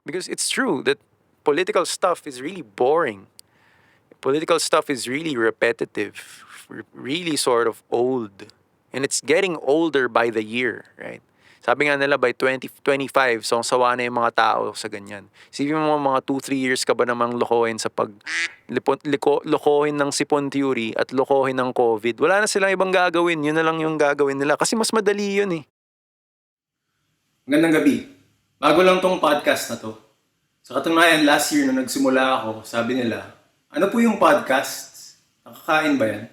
Because it's true that political stuff is really boring. Political stuff is really repetitive, really sort of old. And it's getting older by the year, right? Sabi nga nila by 2025, so sawa na yung mga tao sa ganyan. Isipin mo mga 2-3 years ka ba namang lokohin sa lokohin ng sipon theory at lokohin ng COVID. Wala na silang ibang gagawin. Yun na lang yung gagawin nila. Kasi mas madali yun eh. Magandang gabi. Bago lang tong podcast na to. Sa katunayan, last year na nagsimula ako, sabi nila, ano po yung podcast? Nakakain ba yan?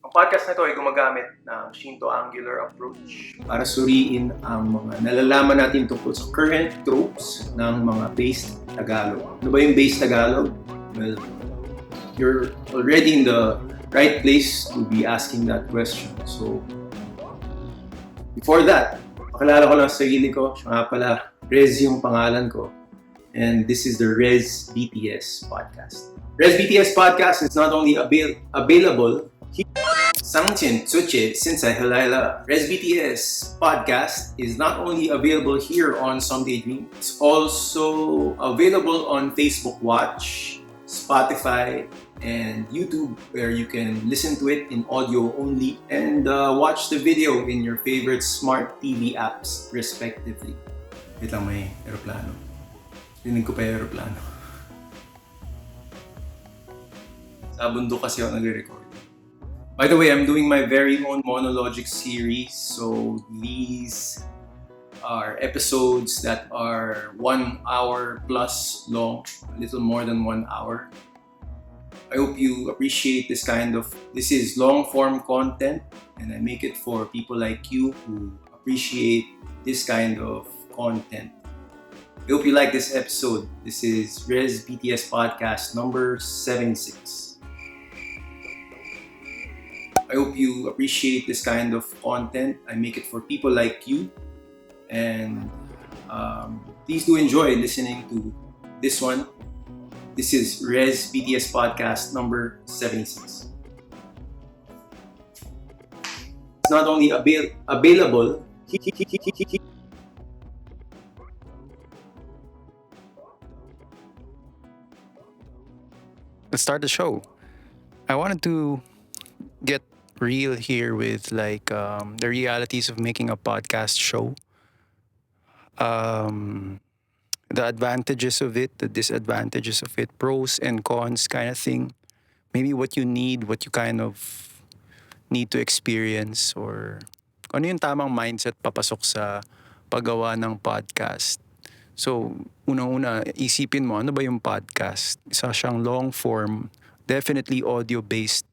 Ang podcast na to ay gumagamit ng Shinto-angular approach para suriin ang mga nalalaman natin tungkol sa current tropes ng mga Based Tagalog. Ano ba yung Based Tagalog? Well, you're already in the right place to be asking that question. So, before that, pakilala ko lang sa sarili ko. Siya nga pala, Rez yung pangalan ko. And this is the Rezbt-S Podcast. Rezbt-S Podcast is not only available Sangchin Tsuche Sinsai Halala. Rezbt-S Podcast is not only available here on Someday Dream, it's also available on Facebook Watch, Spotify, and YouTube, where you can listen to it in audio only and watch the video in your favorite smart TV apps, respectively. Wait lang, may aeroplano. Rinig ko pa yung aeroplano. Sa bundok kasi ako nagre-record. By the way, I'm doing my very own monologic series, so these are episodes that are 1 hour plus long, a little more than 1 hour. I hope you appreciate this is long form content, and I make it for people like you who appreciate this kind of content. I hope you like this episode. This is Rezbt-S Podcast number 76. I hope you appreciate this kind of content. I make it for people like you, and please do enjoy listening to this one. This is Rezbt-S Podcast number 76. It's not only available. Let's start the show. I wanted to get real here with the realities of making a podcast show. The advantages of it, the disadvantages of it, pros and cons kind of thing. Maybe what you need, what you kind of need to experience, or ano yung tamang mindset papasok sa paggawa ng podcast. So, unang-una, isipin mo, ano ba yung podcast? Isa siyang long form, definitely audio-based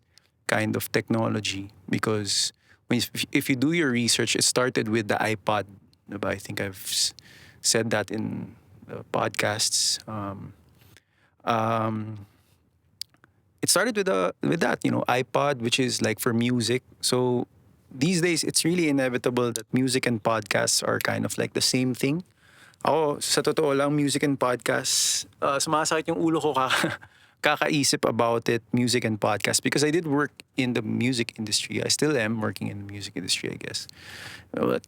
kind of technology. Because if you do your research, it started with the iPod. Diba? I think I've said that in podcasts. It started with that, iPod, which is like for music. So these days, it's really inevitable that music and podcasts are kind of like the same thing. Ako, sa totoo lang, music and podcasts, sumasakit yung ulo ko kakaisip about it, music and podcast, because I did work in the music industry. I still am working in the music industry, I guess. But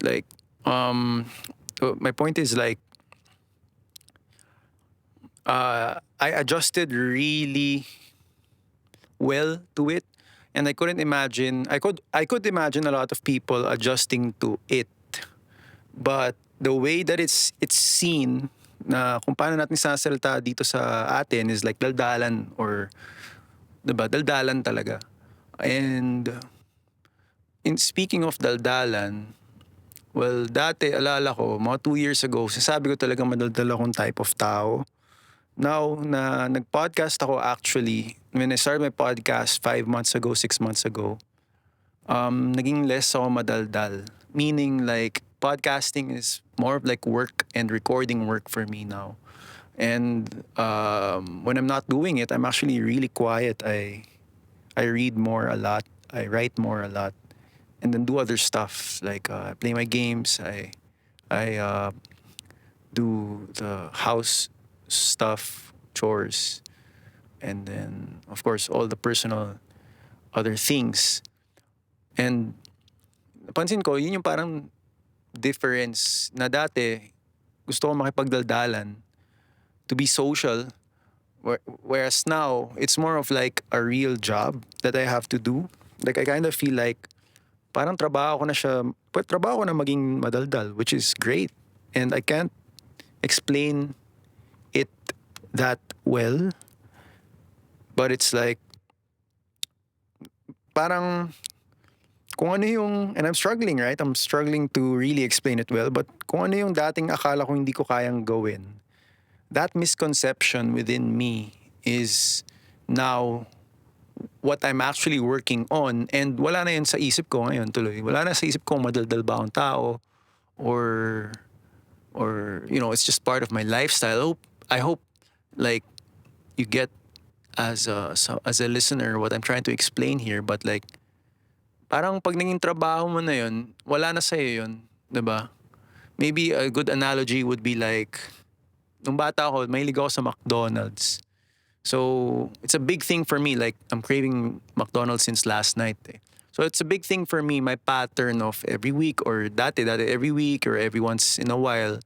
my point is I adjusted really well to it, and I couldn't imagine. I could imagine a lot of people adjusting to it, but the way that it's seen na kung paano natin sasalita dito sa atin is like daldalan, or diba, daldalan talaga. And in speaking of daldalan, well, dati alala ko, mga 2 years ago, sasabi ko talaga madaldal akong type of tao. Now na nag-podcast ako, actually, when I started my podcast 5 months ago, 6 months ago, naging less ako madaldal. Meaning like, podcasting is more of like work and recording work for me now. And when I'm not doing it, I'm actually really quiet. I read more a lot. I write more a lot. And then do other stuff. Like play my games. I do the house stuff, chores. And then, of course, all the personal other things. And napansin ko, yun yung parang difference na dati, gusto ko makipagdaldalan, to be social, whereas now, it's more of like a real job that I have to do. Like, I kind of feel like, parang trabaho ko na siya, trabaho ko na maging madaldal, which is great. And I can't explain it that well, but it's like, parang, kung ano yung, and I'm struggling, right? I'm struggling to really explain it well, but kung ano yung dating akala ko hindi ko kayang gawin, that misconception within me is now what I'm actually working on, and wala na yun sa isip ko ngayon tuloy. Wala na sa isip ko madaldal ba akong tao, or it's just part of my lifestyle. I hope like you get as a listener what I'm trying to explain here, but like parang pag naging trabaho mo na yun, wala na sa'yo yun, 'di ba? Maybe a good analogy would be like, nung bata ako, mahilig ako sa McDonald's. So, it's a big thing for me. Like, I'm craving McDonald's since last night. Eh. So, it's a big thing for me, my pattern of every week or dati every week or every once in a while.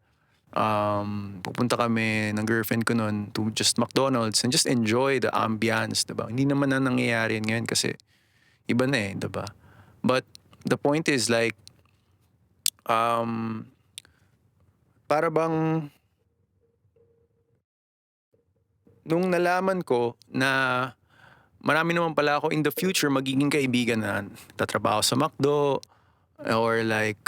Pupunta kami ng girlfriend ko noon to just McDonald's and just enjoy the ambience, diba? Hindi naman na nangyayari ngayon kasi iba na eh, diba? But the point is like, para bang nung nalaman ko na marami naman pala ako in the future magiging kaibigan na tatrabaho sa McDo, or like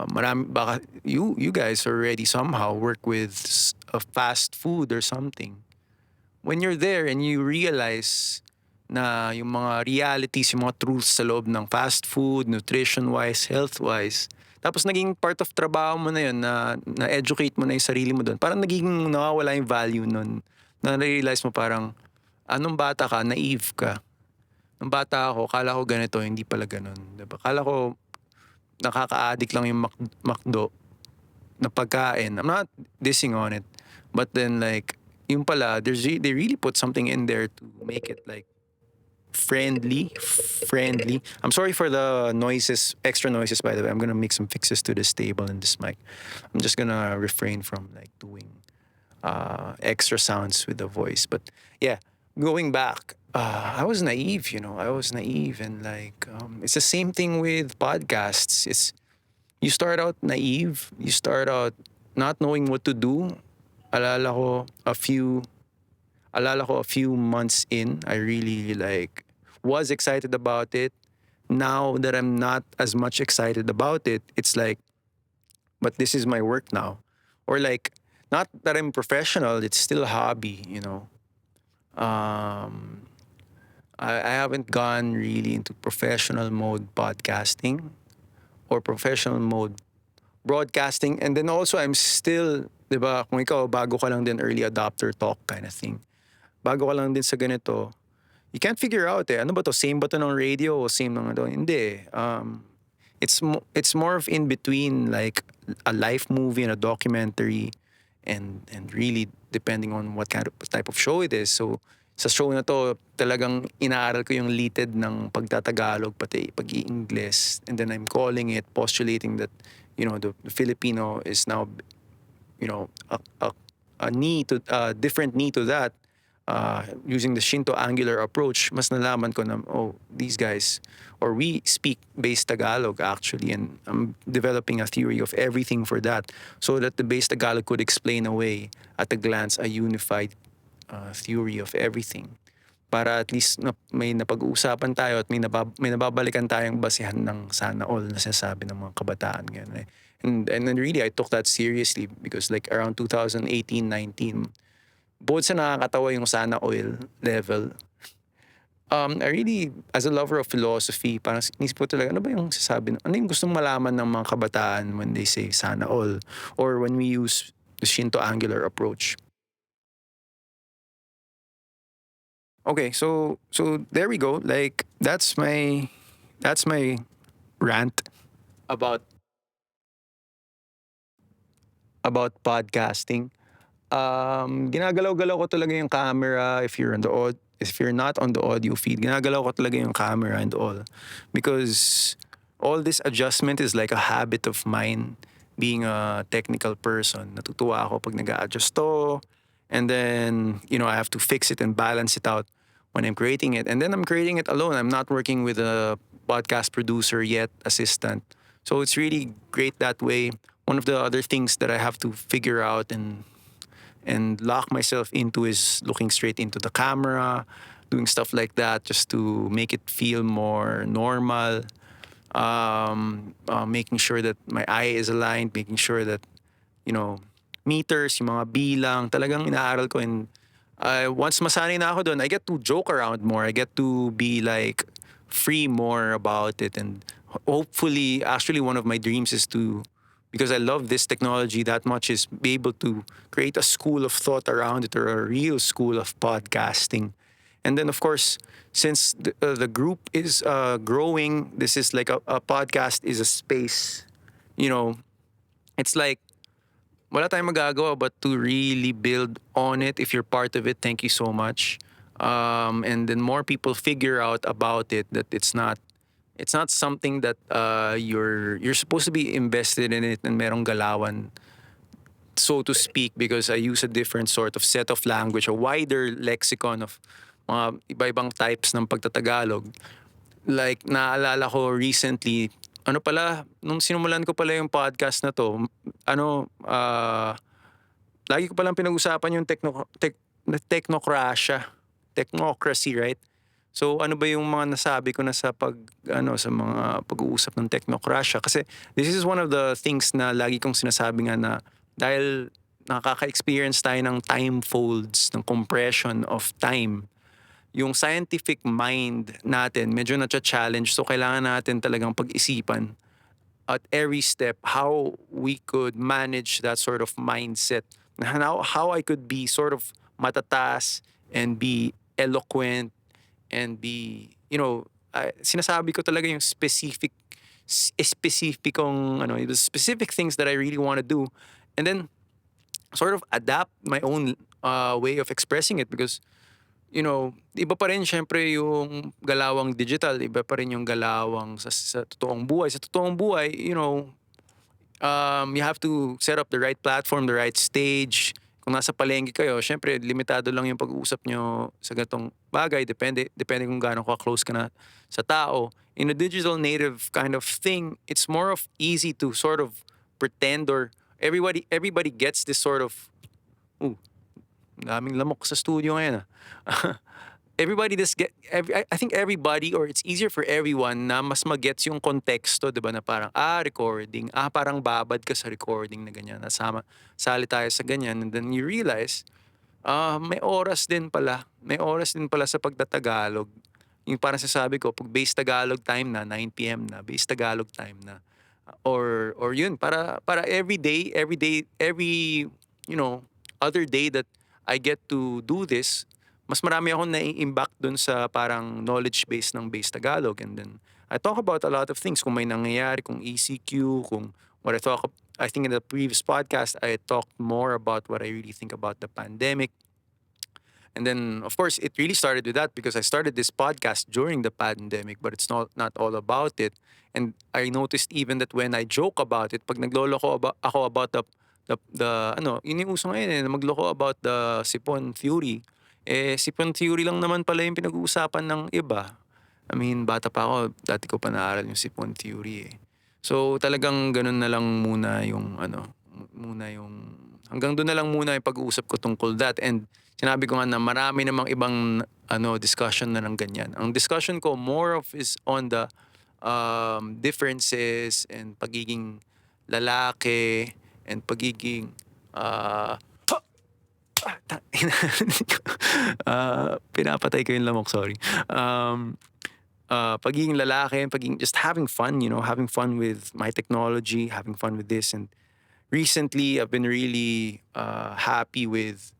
marami baka you guys already somehow work with a fast food or something. When you're there and you realize na yung mga realities, yung mga truths sa loob ng fast food, nutrition-wise, health-wise, tapos naging part of trabaho mo na yun, na-educate mo na yung sarili mo doon, parang naging nawawala yung value nun. Na-realize mo parang, anong bata ka, naive ka. Nung bata ako, kala ko ganito, hindi pala ganun. Diba? Kala ko, nakaka-addict lang yung McDo na pagkain. I'm not dissing on it. But then like, yung pala, they really put something in there to make it like, friendly. I'm sorry for the noises, extra noises by the way. I'm gonna make some fixes to this table and this mic. I'm just gonna refrain from like doing extra sounds with the voice. But yeah, going back, I was naive, I was naive, and like it's the same thing with podcasts. It's you start out naive, you start out not knowing what to do. Alala ko a few months in, I really like was excited about it. Now that I'm not as much excited about it, it's like, but this is my work now. Or like, not that I'm professional, it's still a hobby. I haven't gone really into professional mode podcasting or professional mode broadcasting. And then also, I'm still, di ba, kung ikaw, bago ka lang din, early adopter talk kind of thing. Bago ka lang din sa ganito, you can't figure out ano ba to? Same ba to ng radio o same ng ano? Hindi. It's more of in between, like a life movie and a documentary, and really depending on what kind of type of show it is. So sa show na to, talagang inaaral ko yung litid ng pagtatagalog pati pag-i-Ingles, and then I'm calling it, postulating that the Filipino is now a need to different need to that. Using the Shinto angular approach, mas nalaman ko na, these guys, or we speak Based Tagalog actually, and I'm developing a theory of everything for that, so that the Based Tagalog could explain away at a glance a unified theory of everything. Para at least may napag-uusapan tayo at may nababalikan tayong basihan ng sana all na sinasabi ng mga kabataan ngayon. And then really, I took that seriously because like around 2018-19, bukod sa nakakatawa yung sana oil level, I really, as a lover of philosophy, parang inisip ko talaga, ano ba yung sasabi, ano yung gustong malaman ng mga kabataan when they say sana all, or when we use the Shinto angular approach. Okay, so there we go. Like that's my rant about podcasting. Ginagalaw-galaw ko talaga yung camera if you're not on the audio feed. Ginagalaw ko talaga yung camera and all, because all this adjustment is like a habit of mine. being a technical person. Natutuwa ako pag nag-a-adjust to. And then, I have to fix it and balance it out when I'm creating it. And then I'm creating it alone. I'm not working with a podcast producer yet, assistant. So it's really great that way. One of the other things that I have to figure out and lock myself into is looking straight into the camera, doing stuff like that just to make it feel more normal. Making sure that my eye is aligned, making sure that, meters, yung mga bilang, talagang inaaral ko. And once masanay na ako doon, I get to joke around more. I get to be like free more about it. And hopefully, actually, one of my dreams is to, because I love this technology that much, is be able to create a school of thought around it, or a real school of podcasting. And then, of course, since the group is growing, this is like a podcast is a space. It's like wala tayong magagawa but to really build on it. If you're part of it, thank you so much. And then more people figure out about it, that it's not something that you're supposed to be invested in it and merong galawan, so to speak, because I use a different sort of set of language, a wider lexicon of mga iba-ibang types ng pagtatagalog. Like, naalala ko recently, nung sinumulan ko pala yung podcast na to, lagi ko palang pinag-usapan yung technocracia. Technocracy, right? So ano ba yung mga nasabi ko na sa mga pag-uusap ng technocracia? Kasi this is one of the things na lagi kong sinasabi nga, na dahil nakaka-experience tayo ng time folds, ng compression of time, yung scientific mind natin medyo na-challenge. So kailangan natin talagang pag-isipan at every step how we could manage that sort of mindset. How I could be sort of matatas and be eloquent and be, sinasabi ko talaga yung specificong, the specific things that I really want to do. And then sort of adapt my own way of expressing it, because iba pa rin syempre yung galawang digital, iba pa rin yung galawang sa totoong buhay. Sa totoong buhay, you have to set up the right platform, the right stage. Kung nasa palengke kayo, syempre limitado lang yung pag-uusap nyo sa ganitong bagay. Depende kung gaano ka-close ka na sa tao. In a digital native kind of thing, it's more of easy to sort of pretend, or everybody gets this sort of, daming lamok sa studio ngayon. Everybody just I think everybody, or it's easier for everyone na mas magets yung konteksto, 'di ba, na parang recording, parang babad ka sa recording na ganyan, nasama sali tayo sa ganyan, and then you realize may oras din pala sa pagtatagalog. Yung parang sasabi ko, pag Based Tagalog time na 9 p.m. na, Based Tagalog time na, or yun, para every other day that I get to do this, mas marami akong nai-impact dun sa parang knowledge base ng Based Tagalog. And then I talk about a lot of things, kung may nangyayari, kung ECQ, kung what I think in the previous podcast, I talked more about what I really think about the pandemic. And then, of course, it really started with that, because I started this podcast during the pandemic, but it's not all about it. And I noticed even that when I joke about it, pag nagloloko ako about yun yung uso ngayon, na magloko about the sipon theory. Sipon theory lang naman pala yung pinag-uusapan ng iba. I mean, bata pa ako, dati ko pa naaral yung sipon theory eh. So talagang ganun na lang muna hanggang doon na lang muna yung pag-uusap ko tungkol that. And sinabi ko nga na marami namang ibang discussion na ng ganyan. Ang discussion ko more of is on the differences and pagiging lalaki and pagiging pinapatay ko yung lamok, sorry. Pagiging lalaki, just having fun, having fun with my technology, having fun with this. And recently, I've been really happy with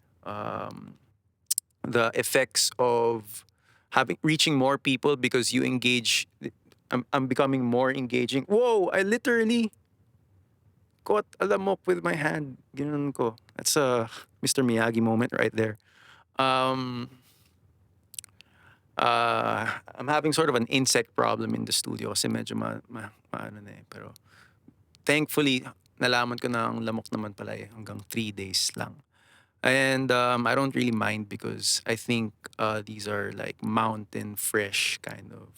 the effects of reaching more people, because you engage. I'm becoming more engaging. Whoa! I literally caught a lamok with my hand. Ginanon ko. That's a Mr. Miyagi moment right there. I'm having sort of an insect problem in the studio kasi medyo ano na eh. Pero thankfully, nalaman ko na ang lamok naman pala hanggang 3 days lang. And I don't really mind because I think these are like mountain fresh kind of.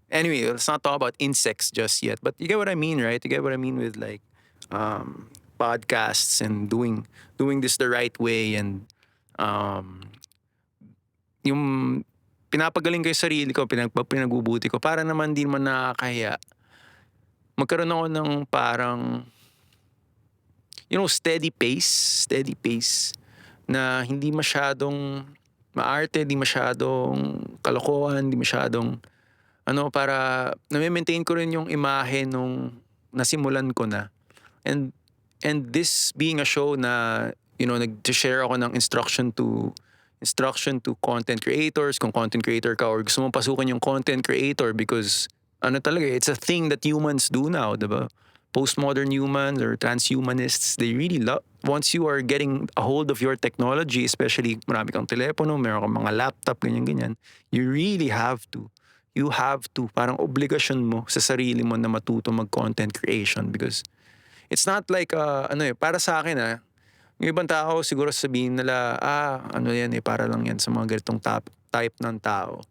Anyway, let's not talk about insects just yet. But you get what I mean, right? You get what I mean with like podcasts and doing this the right way and um, yung pinapagaling ko yung sarili ko, pinagubuti ko para naman din man nakakahiya. Magkaroon ako ng parang steady pace na hindi masyadong maarte, hindi masyadong kalokohan, hindi masyadong para na-maintain ko rin yung imahe nung nasimulan ko na. And this being a show na nag-share ako ng instruction to content creators, kung content creator ka or gusto mong pasukan yung content creator because talaga, it's a thing that humans do now, diba? Postmodern humans or transhumanists, they really love, once you are getting a hold of your technology, especially marami kang telepono, meron kang mga laptop, ganyan-ganyan, you really have to. You have to, parang obligasyon mo sa sarili mo na matuto mag-content creation because it's not like, para sa akin yung ibang tao siguro sabihin nila, yan para lang yan sa mga ganitong type ng tao.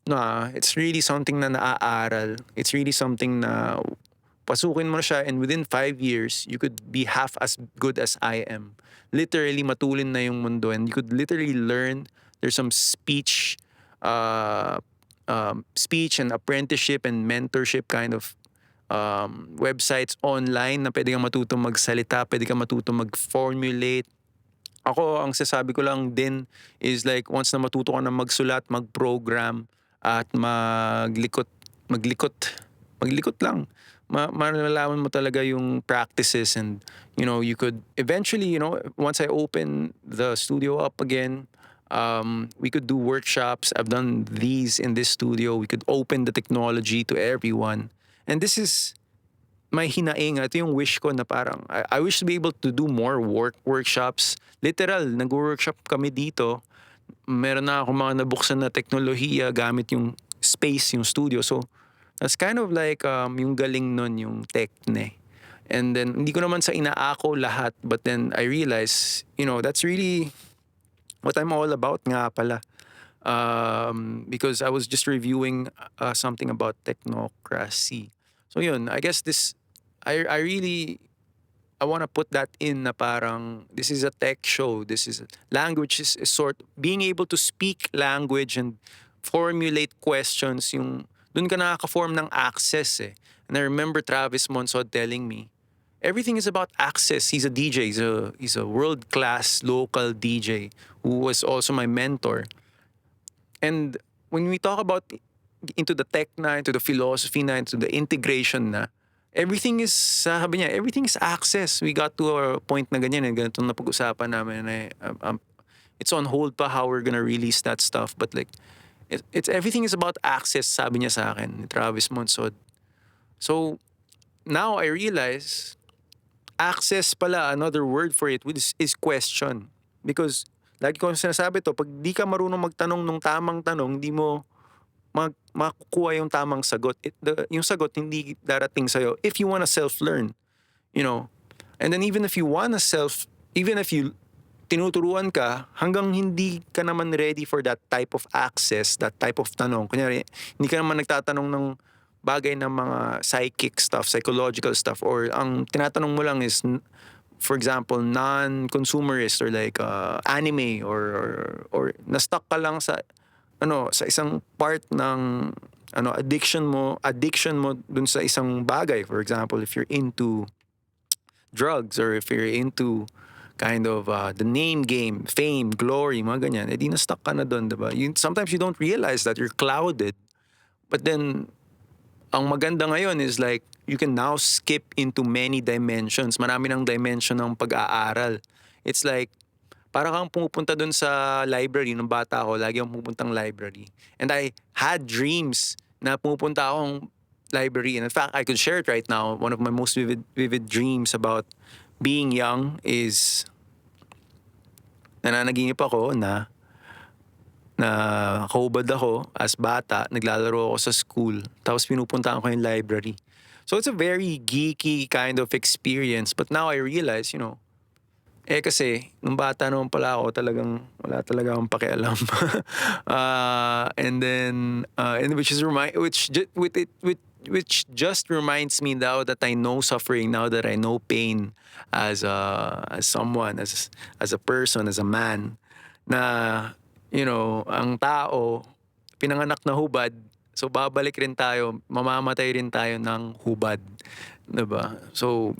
No, it's really something na naaaral. It's really something na pasukin mo na siya and within 5 years, you could be half as good as I am. Literally, matulin na yung mundo and you could literally learn. There's some speech and apprenticeship and mentorship kind of websites online na pwede kang matutong magsalita, pwede kang matutong mag-formulate. Ako, ang sasabi ko lang din is like once na matuto ka na magsulat, mag-program, at maglikot lang. Malalaman mo talaga yung practices and you could eventually, once I open the studio up again, we could do workshops. I've done these in this studio. We could open the technology to everyone. And this is my hinaing. Ito yung wish ko na parang, I wish to be able to do more workshops. Literal, nag-workshop kami dito. Meron na ako mga nabuksan na teknolohiya gamit yung space, yung studio. So, that's kind of like yung galing nun, yung techne. And then, hindi ko naman sa inaako lahat. But then, I realize, that's really what I'm all about nga pala. Because I was just reviewing something about technocracy. So yun, I guess I want to put that in na parang this is a tech show. This is language is being able to speak language and formulate questions. Yung dun ka nakaka-form ng access eh. And I remember Travis Monsod telling me, everything is about access. He's a DJ. He's a world-class local DJ who was also my mentor. And when we talk about into the tech na, into the philosophy na, into the integration na, everything is, sabi niya, everything is access. We got to a point na ganyan, ganito na pag-usapan namin. It's on hold pa how we're gonna release that stuff. But like, it's everything is about access, sabi niya sa akin, ni Travis Monsod. So, now I realize, access pala, another word for it is question. Because, lagi ko sinasabi to, pag di ka marunong magtanong ng tamang tanong, di mo makukuha yung tamang sagot. Yung sagot hindi darating sa'yo if you wanna self-learn. And then even if you tinuturuan ka, hanggang hindi ka naman ready for that type of access, that type of tanong. Kunyari, hindi ka naman nagtatanong ng bagay ng mga psychic stuff, psychological stuff, or ang tinatanong mo lang is, for example, non-consumerist or like anime or na-stuck ka lang sa isang part ng addiction mo dun sa isang bagay. For example, if you're into drugs or if you're into kind of the name game, fame, glory, mga ganyan, di na-stuck ka na dun, diba? Sometimes you don't realize that you're clouded. But then, ang maganda ngayon is like, you can now skip into many dimensions. Marami ng dimension ng pag-aaral. It's like, para kang pumupunta dun sa library nung bata ako, lagi akong pumupuntang library. And I had dreams na pumupunta akong library. And in fact, I could share it right now. One of my most vivid dreams about being young is nananaginip ako na kahubad ako as bata, naglalaro ako sa school, tapos pinupuntahan ko yung library. So it's a very geeky kind of experience. But now I realize, kasi nung bata naman pala ako, talagang wala talaga akong pakialam. And which is which just reminds me now that I know suffering, now that I know pain as someone, as a person, as a man, na ang tao pinanganak na hubad, so babalik rin tayo, mamamatay rin tayo ng hubad, 'di ba? So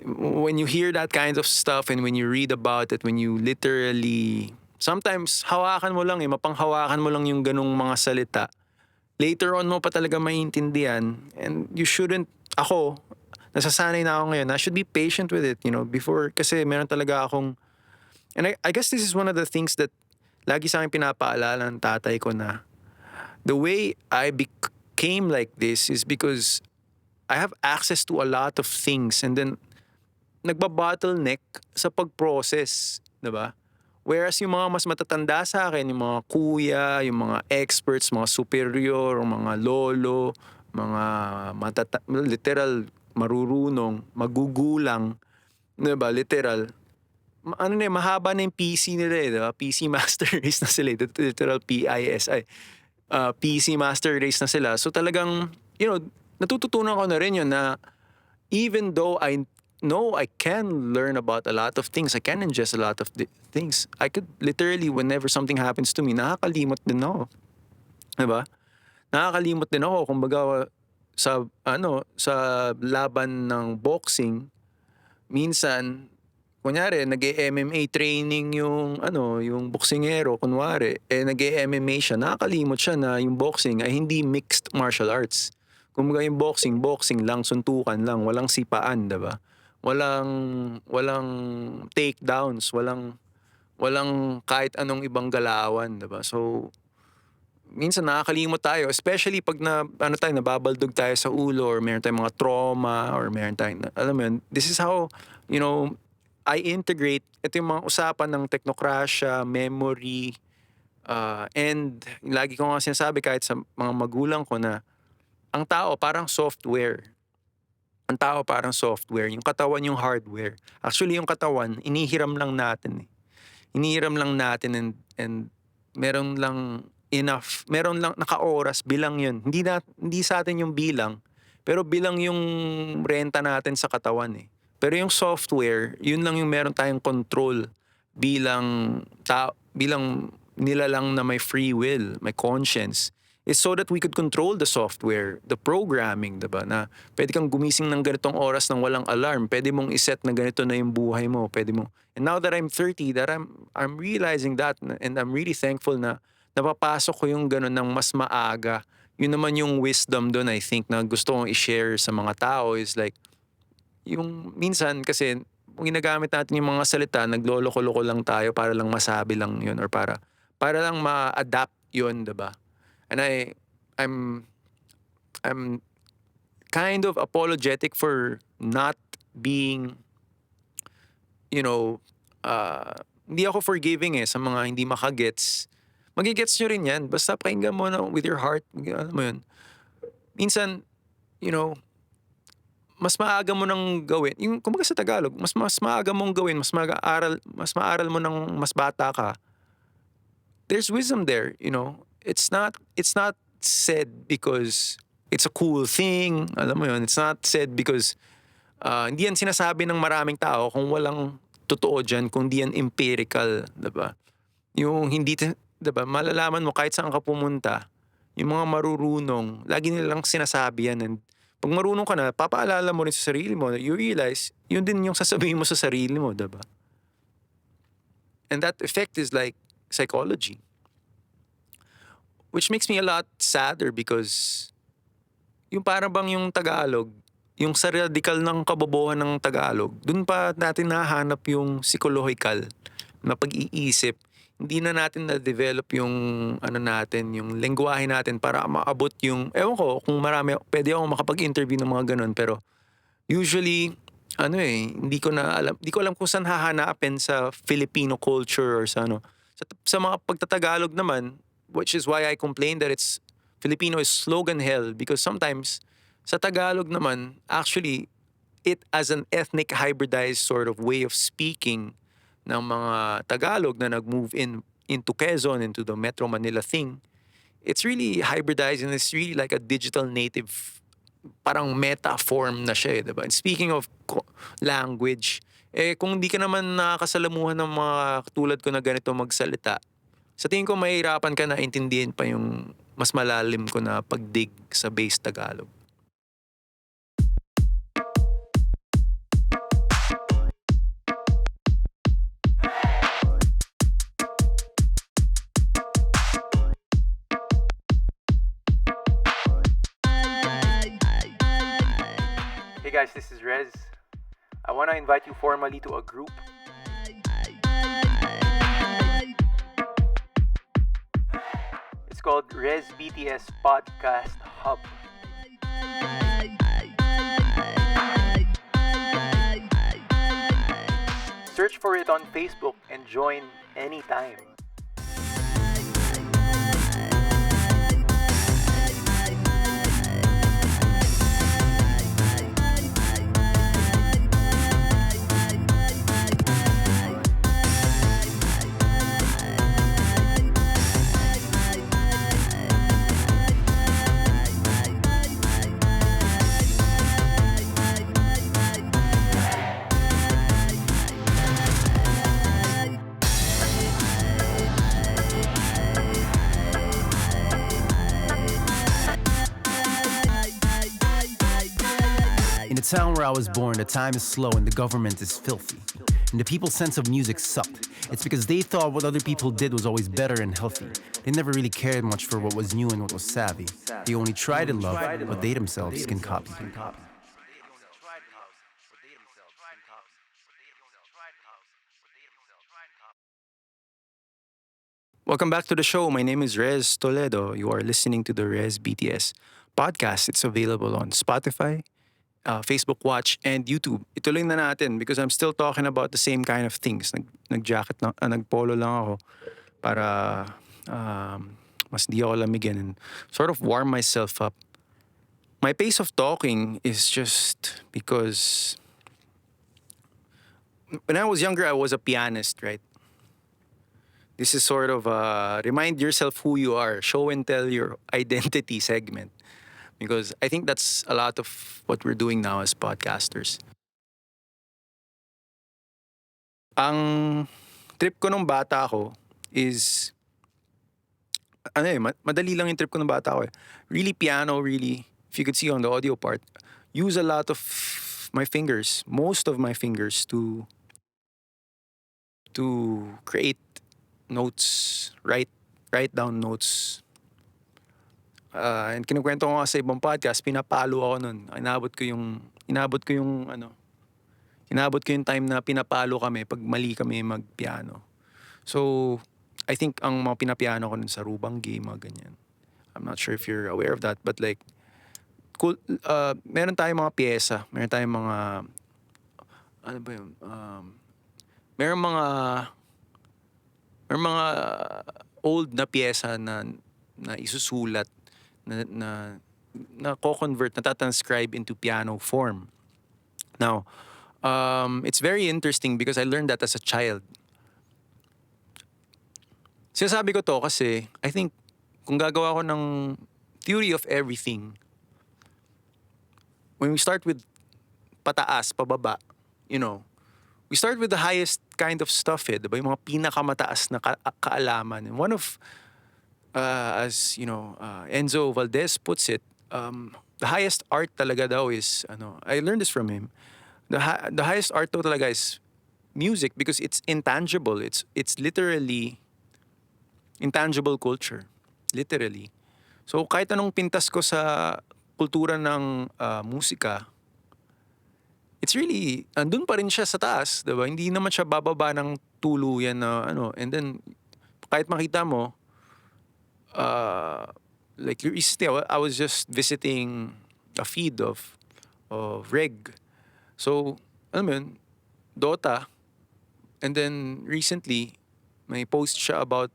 when you hear that kind of stuff and when you read about it, when you literally, sometimes hawakan mo lang mapanghawakan mo lang yung ganung mga salita. Later on mo pa talaga maintindihan, and you shouldn't, ako, nasasanay na ako ngayon, I should be patient with it, before, kasi meron talaga akong, and I guess this is one of the things that lagi sa akin pinapaalala ng tatay ko, na the way I became like this is because I have access to a lot of things, and then nagba-bottleneck sa pag-process, 'di ba? Whereas yung mga mas matatanda sa akin, yung mga kuya, yung mga experts, mga superior, mga lolo, mga literal marurunong, magugulang, 'di ba? Literal, mahaba na yung PC nila, 'di ba? PC Master Race na sila, literal PISI. PC Master Race na sila. So talagang, natututunan ko na rin yun, na even though I know I can learn about a lot of things, I can ingest a lot of things, I could literally, whenever something happens to me, nakakalimot din ako. Diba? Nakakalimot din ako. Kumbaga, sa laban ng boxing, minsan, kunyari, nag-MMA training yung boksingero, kunwari, nag-MMA siya, nakakalimot siya na yung boxing ay hindi mixed martial arts. Kumbaga yung boxing lang, suntukan lang, walang sipaan, diba? Walang takedowns, walang kahit anong ibang galawan, 'di ba? So minsan nakakalimot tayo, especially pag nababaldog tayo sa ulo, or meron tayong mga trauma, or meron tayong, alam mo yun, this is how, I integrate ito yung mga usapan ng technocracia, memory, and lagi ko nga sinasabi kahit sa mga magulang ko, na ang tao parang software. Ang tao parang software, yung katawan yung hardware. Actually, yung katawan, inihiram lang natin eh. Inihiram lang natin, and meron lang enough, meron lang naka-oras, bilang yun. Hindi sa atin yung bilang, pero bilang yung renta natin sa katawan eh. Pero yung software, yun lang yung meron tayong control bilang bilang nilalang na may free will, may conscience. Is so that we could control the software, the programming, diba? Na pwede kang gumising ng ganitong oras nang walang alarm. Pwede mong iset na ganito na yung buhay mo. Pwede mo. And now that I'm 30, that I'm realizing that, and I'm really thankful na napapasok ko yung gano'n ng mas maaga. Yun naman yung wisdom doon, I think, na gusto kong i-share sa mga tao, is like, yung minsan kasi, kung ginagamit natin yung mga salita, nagloloko-loko lang tayo para lang masabi lang yun, or para lang ma-adapt yun, diba? And I'm kind of apologetic for not being, hindi ako forgiving sa mga hindi makagets. Magigets nyo rin yan. Basta pakinggan mo na with your heart. Alam mo yun. Minsan, mas maaga mo nang gawin. Yung, kumbaga sa Tagalog, mas maaga mong gawin, mas maaral mo nang mas bata ka. There's wisdom there, It's not said because it's a cool thing. Alam mo yun, it's not said because hindi yan sinasabi ng maraming tao kung walang totoo dyan, kung di yan empirical, diba? Yung hindi, diba, malalaman mo kahit saan ka pumunta, yung mga marurunong, lagi nilang sinasabi yan. And pag marunong ka na, papaalala mo rin sa sarili mo, you realize, yun din yung sasabihin mo sa sarili mo, diba? And that effect is like psychology. Which makes me a lot sadder because yung parang bang yung Tagalog, yung sa radical ng kabobohan ng Tagalog, dun pa natin nahanap yung psychological na pag-iisip. Hindi na natin na-develop yung yung lengguwahe natin para maabot yung, ewan ko kung marami, pwede akong makapag-interview ng mga ganun, pero usually, hindi ko alam kung saan hahanapin sa Filipino culture or sa sa mga pagtatagalog naman, which is why I complain that Filipino is slogan hell, because sometimes Sa Tagalog naman, actually, it as an ethnic hybridized sort of way of speaking ng mga Tagalog na nag-move into Quezon, into the Metro Manila thing, it's really hybridized and it's really like a digital native, parang meta form na siya, diba? And speaking of language, kung di ka naman nakakasalamuhan ng mga tulad ko na ganito magsalita, sa tingin ko mahirapan ka na intindihin pa yung mas malalim ko na pagdig sa base Tagalog. Hey guys, this is Rez. I want to invite you formally to a group. It's called Rezbt-S Podcast Hub. Search for it on Facebook and join anytime. In the town where I was born, the time is slow and the government is filthy. And the people's sense of music sucked. It's because they thought what other people did was always better and healthy. They never really cared much for what was new and what was savvy. They only tried to love what they themselves can copy. Welcome back to the show. My name is Rez Toledo. You are listening to the Rezbt-S Podcast. It's available on Spotify, Facebook Watch, and YouTube. Ituloy na natin because I'm still talking about the same kind of things. Nag-jacket lang, nag-polo lang ako para mas di ako lamigin and sort of warm myself up. My pace of talking is just because when I was younger, I was a pianist, right? This is sort of a remind yourself who you are, show and tell your identity segment. Because I think that's a lot of what we're doing now as podcasters. Ang trip ko nung bata ako is, madali lang yung trip ko nung bata ako. Really piano, really, if you could see on the audio part, use a lot of my fingers, most of my fingers to create notes, write down notes. And kinukwento ko nga sa ibang podcast, pinapalo ako nun. Inabot ko yung time na pinapalo kami pag mali kami magpiano. So, I think ang mga pinapiano ko nun sa rubang game, mga ganyan. I'm not sure if you're aware of that, but like, cool, meron tayong mga pyesa, meron tayong mga, ano ba yun, meron mga old na pyesa na isusulat, na co-convert, natatranscribe into piano form. Now, it's very interesting because I learned that as a child. Sinasabi ko to kasi I think kung gagawa ko ng theory of everything, when we start with pataas, pababa, we start with the highest kind of stuff, diba? Yung mga pinakamataas na kaalaman. And one of, as Enzo Valdez puts it, the highest art talaga daw is, I learned this from him, the highest art daw talaga is music because it's intangible. It's literally intangible culture. Literally. So kahit anong pintas ko sa kultura ng musika, it's really, andun pa rin siya sa taas, diba? Hindi naman siya bababa ng tuluyan na and then kahit makita mo, like recently, I was just visiting a feed of Reg. So, alam mo yun, Dota, and then recently, may post siya about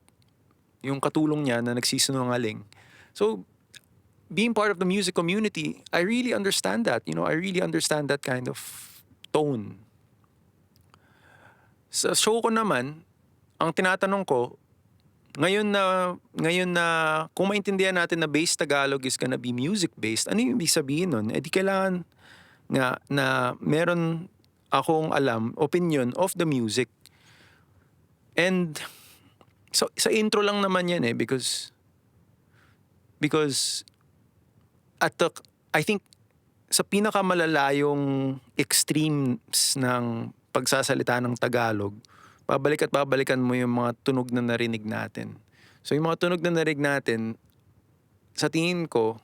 yung katulong niya na nagsisinungaling. So, being part of the music community, I really understand that. I really understand that kind of tone. Sa show ko naman, ang tinatanong ko, ngayon na kung maintindihan natin na Based Tagalog is gonna be music-based, ano yung ibig sabihin nun? Di kailangan nga na meron akong opinion of the music. And so, sa intro lang naman yan because I think sa pinakamalalayong extremes ng pagsasalita ng Tagalog, babalik at babalikan mo yung mga tunog na narinig natin. So yung mga tunog na narinig natin, sa tingin ko,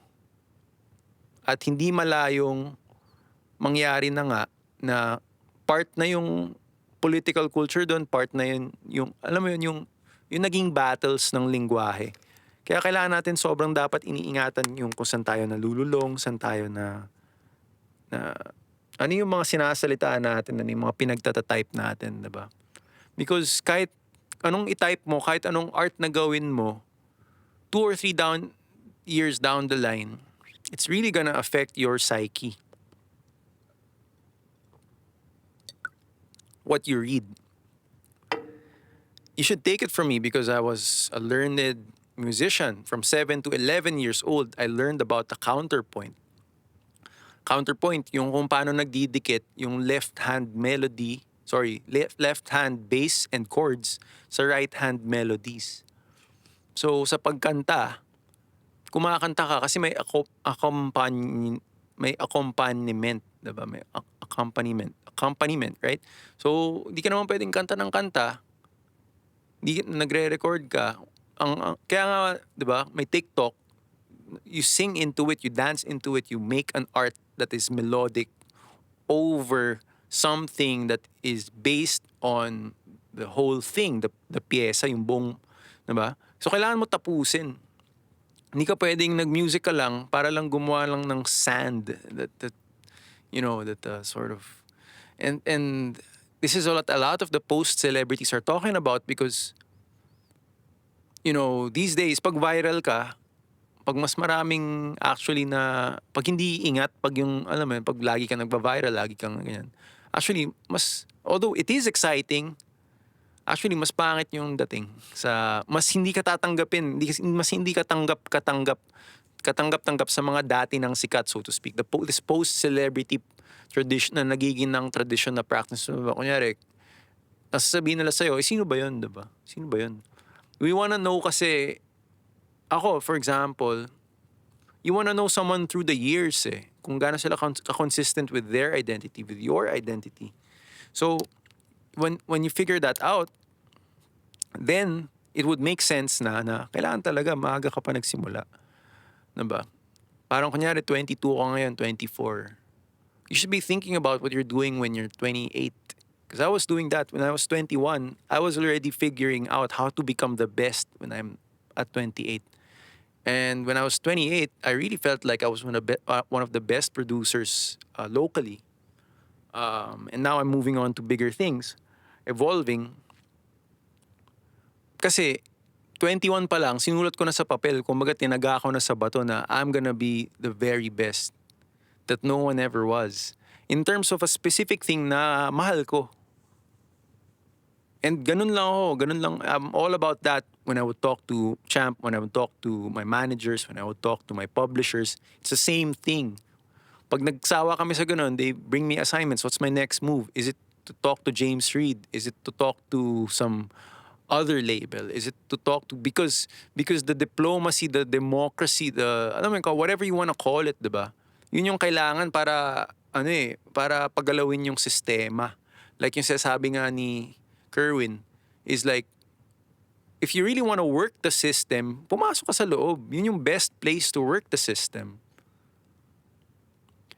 at hindi malayong mangyari na nga na part na yung political culture doon, part na yung alam mo yun, yung naging battles ng lingwahe. Kaya kailangan natin sobrang dapat iniingatan yung kung saan tayo nalululong, saan tayo na ano yung mga sinasalitaan natin, ano yung mga pinagtatatype natin, diba? Because kahit anong i-type mo, kahit anong art na gawin mo, 2 or 3 years down the line, it's really gonna affect your psyche. What you read. You should take it from me because I was a learned musician. From 7 to 11 years old, I learned about the counterpoint. Counterpoint, yung kung paano nagdidikit yung left hand bass and chords sa right hand melodies. So sa pagkanta, kumakanta ka kasi may accompaniment, diba? May accompaniment, right? So di ka naman pwedeng kanta ng kanta, di nagre-record ka. Kaya nga, diba, may TikTok, you sing into it, you dance into it, you make an art that is melodic over something that is based on the whole thing, the pyesa, yung buong, diba? So kailangan mo tapusin. Hindi ka pwedeng nag-music ka lang para lang gumawa lang ng sand that sort of, and this is what a lot of the post celebrities are talking about because these days pag viral ka, pag mas maraming actually na, pag hindi ingat, pag yung, alam mo, pag lagi ka nagba-viral, lagi kang ganyan. Actually, although it is exciting, actually, mas pangit yung dating. Mas hindi ka tatanggapin, mas hindi ka katanggap sa mga dati ng sikat, so to speak. This post-celebrity tradition na nagiging ng tradition na practice. Kunyari, nasasabihin nila sa'yo, sino ba yun, diba? Sino ba yun? We wanna know kasi, ako, for example, you wanna know someone through the years kung gaano sila consistent with their identity, with your identity. So, when you figure that out, then it would make sense na kailangan talaga maaga ka pa nagsimula. Diba? Parang kunyari 22 ka ngayon, 24. You should be thinking about what you're doing when you're 28. Because I was doing that when I was 21. I was already figuring out how to become the best when I'm at 28. And when I was 28, I really felt like I was one of the best producers locally. And now I'm moving on to bigger things, evolving. Kasi 21 pa lang, sinulat ko na sa papel, kumbaga tinaga ko na sa bato na I'm gonna be the very best that no one ever was. In terms of a specific thing na mahal ko. And ganun lang, I'm all about that when I would talk to Champ, when I would talk to my managers, when I would talk to my publishers. It's the same thing. Pag nagsawa kami sa ganun, they bring me assignments. What's my next move? Is it to talk to James Reid? Is it to talk to some other label? Is it to talk to, because the diplomacy, the democracy, alam mo, whatever you wanna call it, diba? Yun yung kailangan para, para pagalawin yung sistema. Like yung sasabi nga ni Kerwin, is like, if you really want to work the system, pumasok ka sa loob. Yun yung best place to work the system.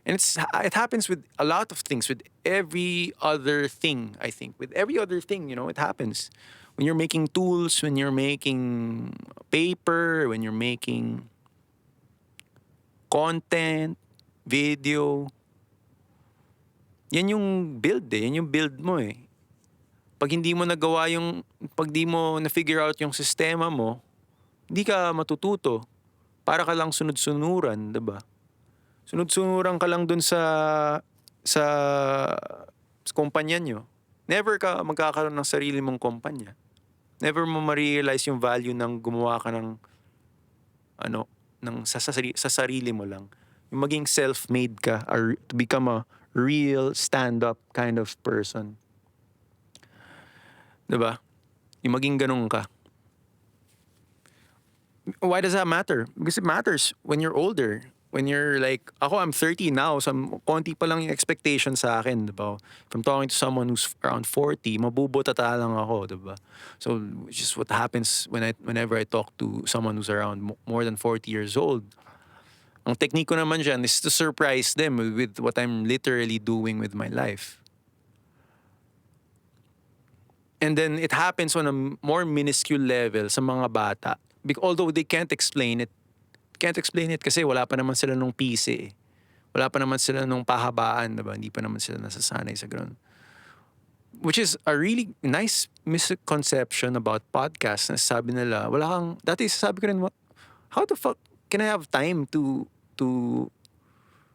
And it happens with a lot of things, with every other thing, I think. With every other thing, it happens. When you're making tools, when you're making paper, when you're making content, video, yan yung build yan yung build mo Pag hindi mo nagawa pag di mo na-figure out yung sistema mo, hindi ka matututo. para ka lang sunod-sunuran, 'di ba? Sunod-sunuran ka lang dun sa kumpanya nyo. Never ka magkakaroon ng sarili mong kumpanya. Never mo ma-realize yung value ng gumawa ka ng ano, sa sarili mo lang. Yung maging self-made ka or to become a real stand-up kind of person. 'Di ba? Yung maging ganun ka. Why does that matter? Because it matters when you're older. When you're like, ako I'm 30 now, so konti pa lang yung expectation sa akin, di ba? If I'm talking to someone who's around 40, mabubutata lang ako, di ba? So, which is what happens whenever I talk to someone who's around more than 40 years old. Ang technique ko naman dyan is to surprise them with what I'm literally doing with my life. And then it happens on a more minuscule level sa mga bata. Although they can't explain it kasi wala pa naman sila nung PC eh. Wala pa naman sila nung pahabaan, diba? Hindi pa naman sila nasasanay sa gano'n. Which is a really nice misconception about podcasts. Nasasabi nila, dati sabi ko rin, how the fuck can I have time to,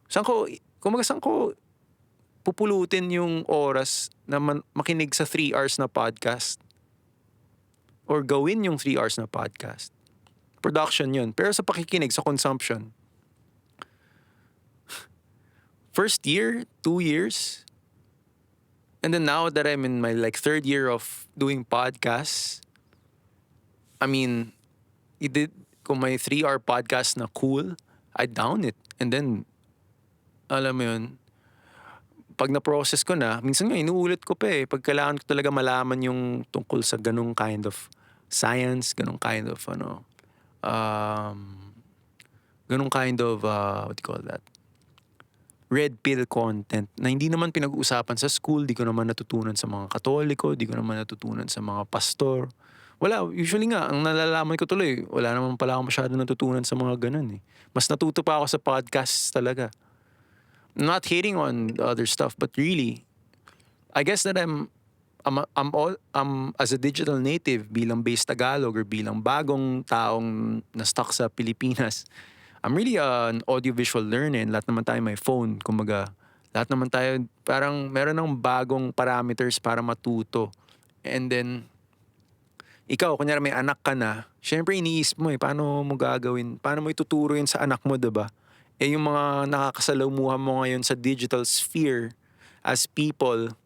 saan ko pupulutin yung oras na makinig sa 3 hours na podcast? Or gawin yung 3 hours na podcast? Production yun. Pero sa pakikinig, sa consumption, first year, 2 years, and then now that I'm in my like 3rd year of doing podcasts, I mean, kung may 3-hour podcast na cool, I down it. And then, alam mo yun, pag na-process ko na, minsan nga inuulit ko pa eh, pag kailangan ko talaga malaman yung tungkol sa ganung kind of science, ganung kind of ganung kind of, what do you call that? Red pill content na hindi naman pinag-uusapan sa school, di ko naman natutunan sa mga Katoliko, di ko naman natutunan sa mga pastor. Wala, usually nga, ang nalalaman ko tuloy, wala naman pala ako masyado natutunan sa mga ganun eh. Mas natuto pa ako sa podcasts talaga. I'm not hating on the other stuff, but really, I guess that I'm as a digital native bilang Based Tagalog or bilang bagong taong na-stuck sa Pilipinas, I'm really an audiovisual learner and lahat naman tayo may phone. Kumbaga, lahat naman tayo parang meron ng bagong parameters para matuto. And then, ikaw, kunyari may anak ka na, syempre iniisip mo paano mo gagawin, paano mo ituturo yun sa anak mo, diba? Yung mga nakakasalamuha mo ngayon sa digital sphere as people,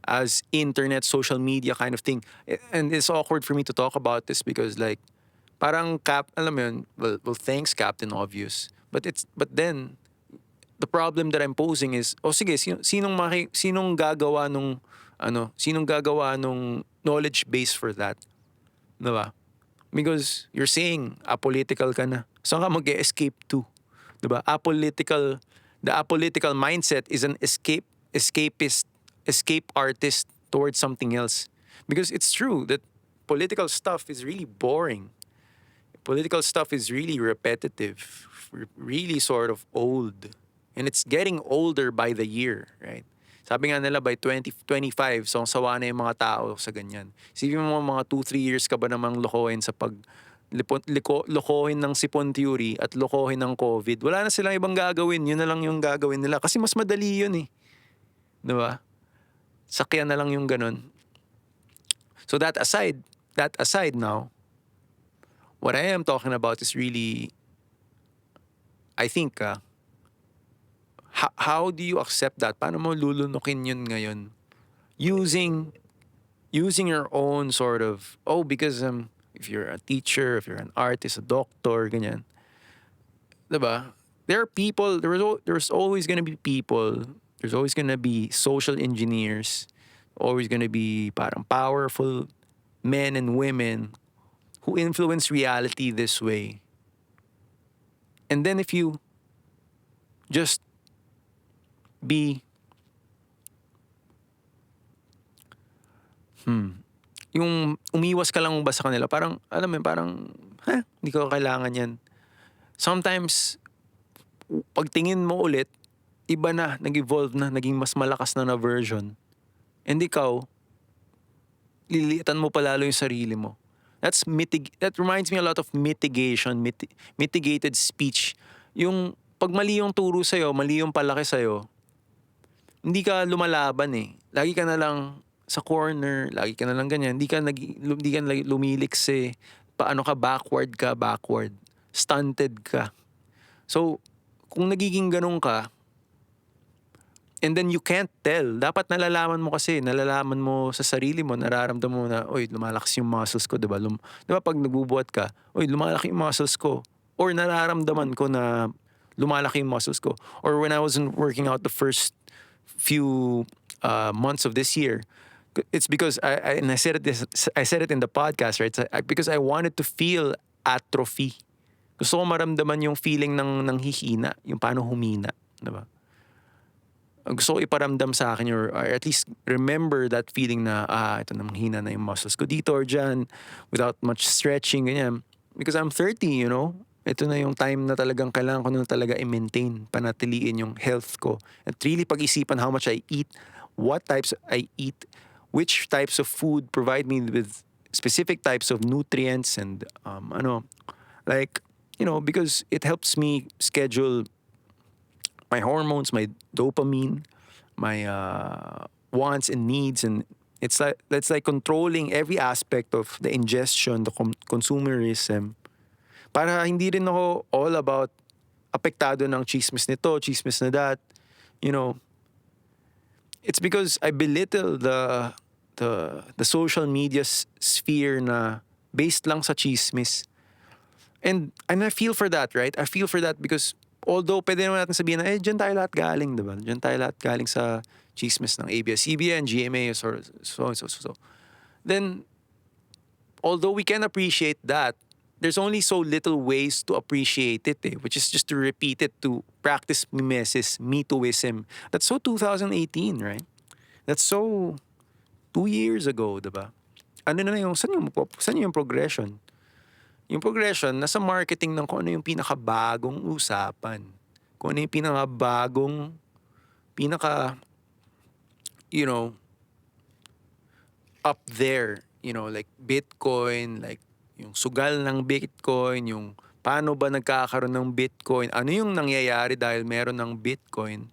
as internet, social media kind of thing. And it's awkward for me to talk about this because like, parang alam mo yun, well, thanks Captain Obvious. But then, the problem that I'm posing is, sige, sinong gagawa nung knowledge base for that? Diba? Because you're saying, apolitical ka na. Saan ka mag-escape to? Diba? The apolitical mindset is an escape artist towards something else. Because it's true that political stuff is really boring. Political stuff is really repetitive, really sort of old. And it's getting older by the year, right? Sabi nga nila by 2025, so sawa na yung mga tao sa ganyan. Isipin mo mga 2-3 years ka ba namang lokohin sa lokohin ng sipon theory at lokohin ng COVID. Wala na silang ibang gagawin. Yun na lang yung gagawin nila. Kasi mas madali yun eh. Diba? Sakyan na lang yung ganun. So that aside now, what I am talking about is really, I think, how do you accept that? Paano mo lulunukin yun ngayon? Using your own sort of, because if you're a teacher, if you're an artist, a doctor, ganyan. Diba? There are people, there's always gonna be people, there's always gonna be social engineers, always gonna be parang powerful men and women who influence reality this way. And then if you just be yung umiwas ka lang ba sa kanila, parang alam mo parang hindi ko kailangan yan. Sometimes pagtingin mo ulit, iba na, nag-evolve na, naging mas malakas na version. And ikaw liliitan mo pa lalo yung sarili mo. That reminds me a lot of mitigation, mitigated speech. Yung pag mali yung turo sa'yo, mali yung palaki sa'yo, hindi ka lumalaban eh. Lagi ka na lang sa corner, lagi ka na lang ganyan. Hindi ka lumilikse eh. Paano ka, backward. Stunted ka. So, kung nagiging ganun ka, and then you can't tell. Dapat nalalaman mo sa sarili mo, nararamdaman mo na, oy, lumalakas yung muscles ko, diba? Diba pag nagbubuhat ka, oy, lumalaki yung muscles ko. Or nararamdaman ko na lumalaki yung muscles ko. Or when I wasn't working out the first few months of this year, it's because I said it in the podcast, right? Because I wanted to feel atrophy. Gusto ko maramdaman yung feeling ng hihina, yung paano humina, diba? Gusto ko iparamdam sa akin or at least remember that feeling na ito na, manghina na yung muscles ko dito or dyan without much stretching, ganyan. Because I'm 30, you know? Ito na yung time na talagang kailangan ko na talaga i-maintain, panatiliin yung health ko. At really pag-isipan how much I eat, what types I eat, which types of food provide me with specific types of nutrients and because it helps me schedule my hormones, my dopamine, my wants and needs, and that's like controlling every aspect of the ingestion, the consumerism. Para hindi rin ako all about apektado ng chismis nito, chismis na that. You know, it's because I belittle the social media sphere na based lang sa chismis. And I feel for that, right? I feel for that because although pwede naman natin sabihin na, dyan tayo lahat galing, diba? Dyan tayo lahat galing sa chismis ng ABS-CBN, GMA, so. Then, although we can appreciate that, there's only so little ways to appreciate it, which is just to repeat it, to practice mimesis, Me-Tooism. That's so 2018, right? That's so 2 years ago, diba? Saan yung progression? Yung progression, nasa marketing ng kung ano yung pinakabagong usapan. Kung ano yung up there. Like Bitcoin, like yung sugal ng Bitcoin, yung paano ba nagkakaroon ng Bitcoin, ano yung nangyayari dahil meron ng Bitcoin.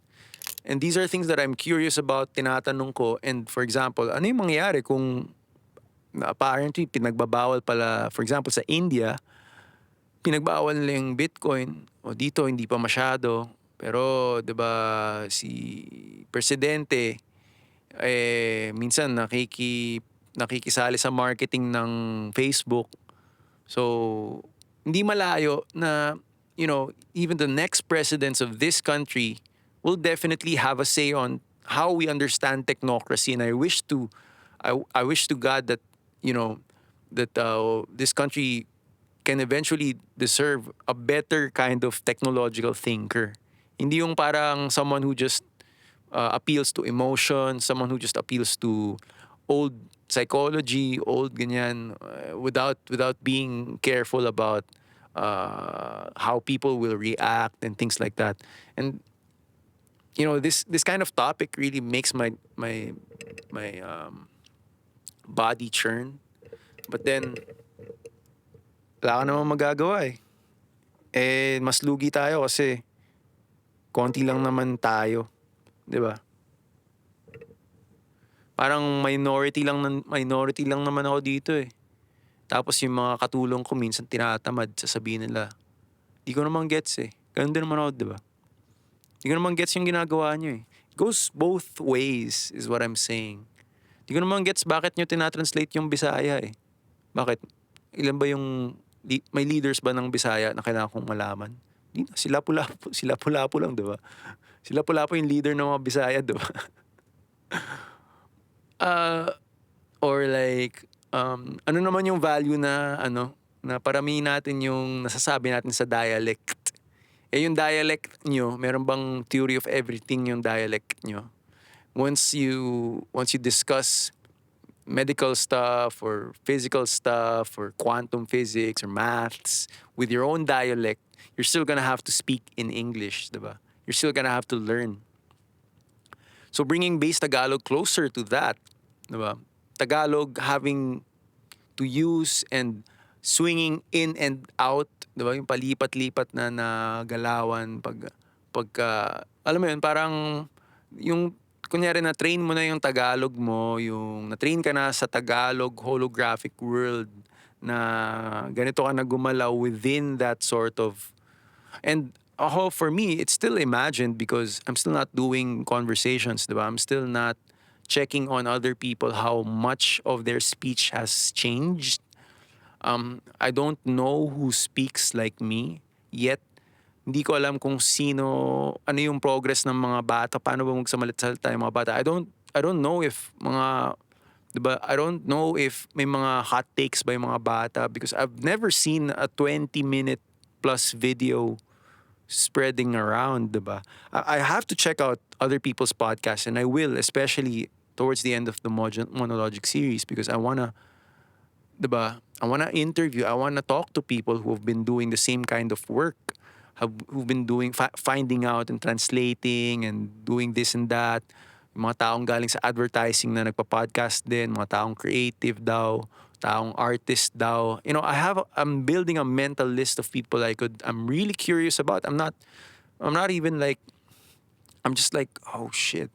And these are things that I'm curious about, tinatanong ko. And for example, ano yung mangyayari kung apparently pinagbabawal pala, for example sa India, pinagbawal nila yung Bitcoin, o dito hindi pa masyado, pero 'di ba si presidente minsan nakikisali sa marketing ng Facebook. So hindi malayo na even the next presidents of this country will definitely have a say on how we understand technocracy. And I wish to God that this country can eventually deserve a better kind of technological thinker. Hindi yung parang someone who just appeals to emotion, someone who just appeals to old psychology, old ganyan, without being careful about how people will react and things like that. And this kind of topic really makes my body churn. But then, wala ka namang magagawa eh. Mas lugi tayo kasi konti lang naman tayo. 'Di ba? Parang minority lang naman ako dito eh. Tapos yung mga katulong ko minsan tinatamad, sasabihin nila, di ko naman gets eh. Ganun din naman ako, 'di ba? Di ko naman gets yung ginagawa nyo eh. It goes both ways is what I'm saying. Di ko naman gets bakit nyo tinatranslate yung Bisaya eh. Bakit? Ilan ba yung may leaders ba ng Bisaya na kailangan kong malaman? Di na, sila pulapo lang, 'di ba? Sila pulapo yung leader ng mga Bisaya, 'di ba? Or like ano naman yung value na na paramihin natin yung nasasabi natin sa dialect. Yung dialect nyo, meron bang theory of everything yung dialect nyo? Once you discuss medical stuff or physical stuff or quantum physics or maths with your own dialect, you're still gonna have to speak in English, diba? You're still gonna have to learn. So bringing Based Tagalog closer to that, diba? Tagalog having to use and swinging in and out, 'di ba? Yung palipat-lipat na galawan pagka alam mo yun, parang yung kunyari na train mo na yung Tagalog mo, yung na-train ka na sa Tagalog holographic world na ganito ka na gumalaw within that sort of. And ako, for me, it's still imagined because I'm still not doing conversations, diba? I'm still not checking on other people how much of their speech has changed. I don't know who speaks like me yet. Hindi ko alam kung ano yung progress ng mga bata, paano ba magsamalita yung mga bata. I don't know if diba, I don't know if may mga hot takes by mga bata because I've never seen a 20-minute plus video spreading around, diba? I have to check out other people's podcasts, and I will, especially towards the end of the monologic series, because I wanna, diba? I wanna interview, I wanna talk to people who have been doing the same kind of work, who've been doing finding out and translating and doing this and that. Yung mga taong galing sa advertising na nagpa-podcast din, mga taong creative daw, taong artist daw. You know, I'm building a mental list of people I'm really curious about. I'm not even like, I'm just like, oh shit.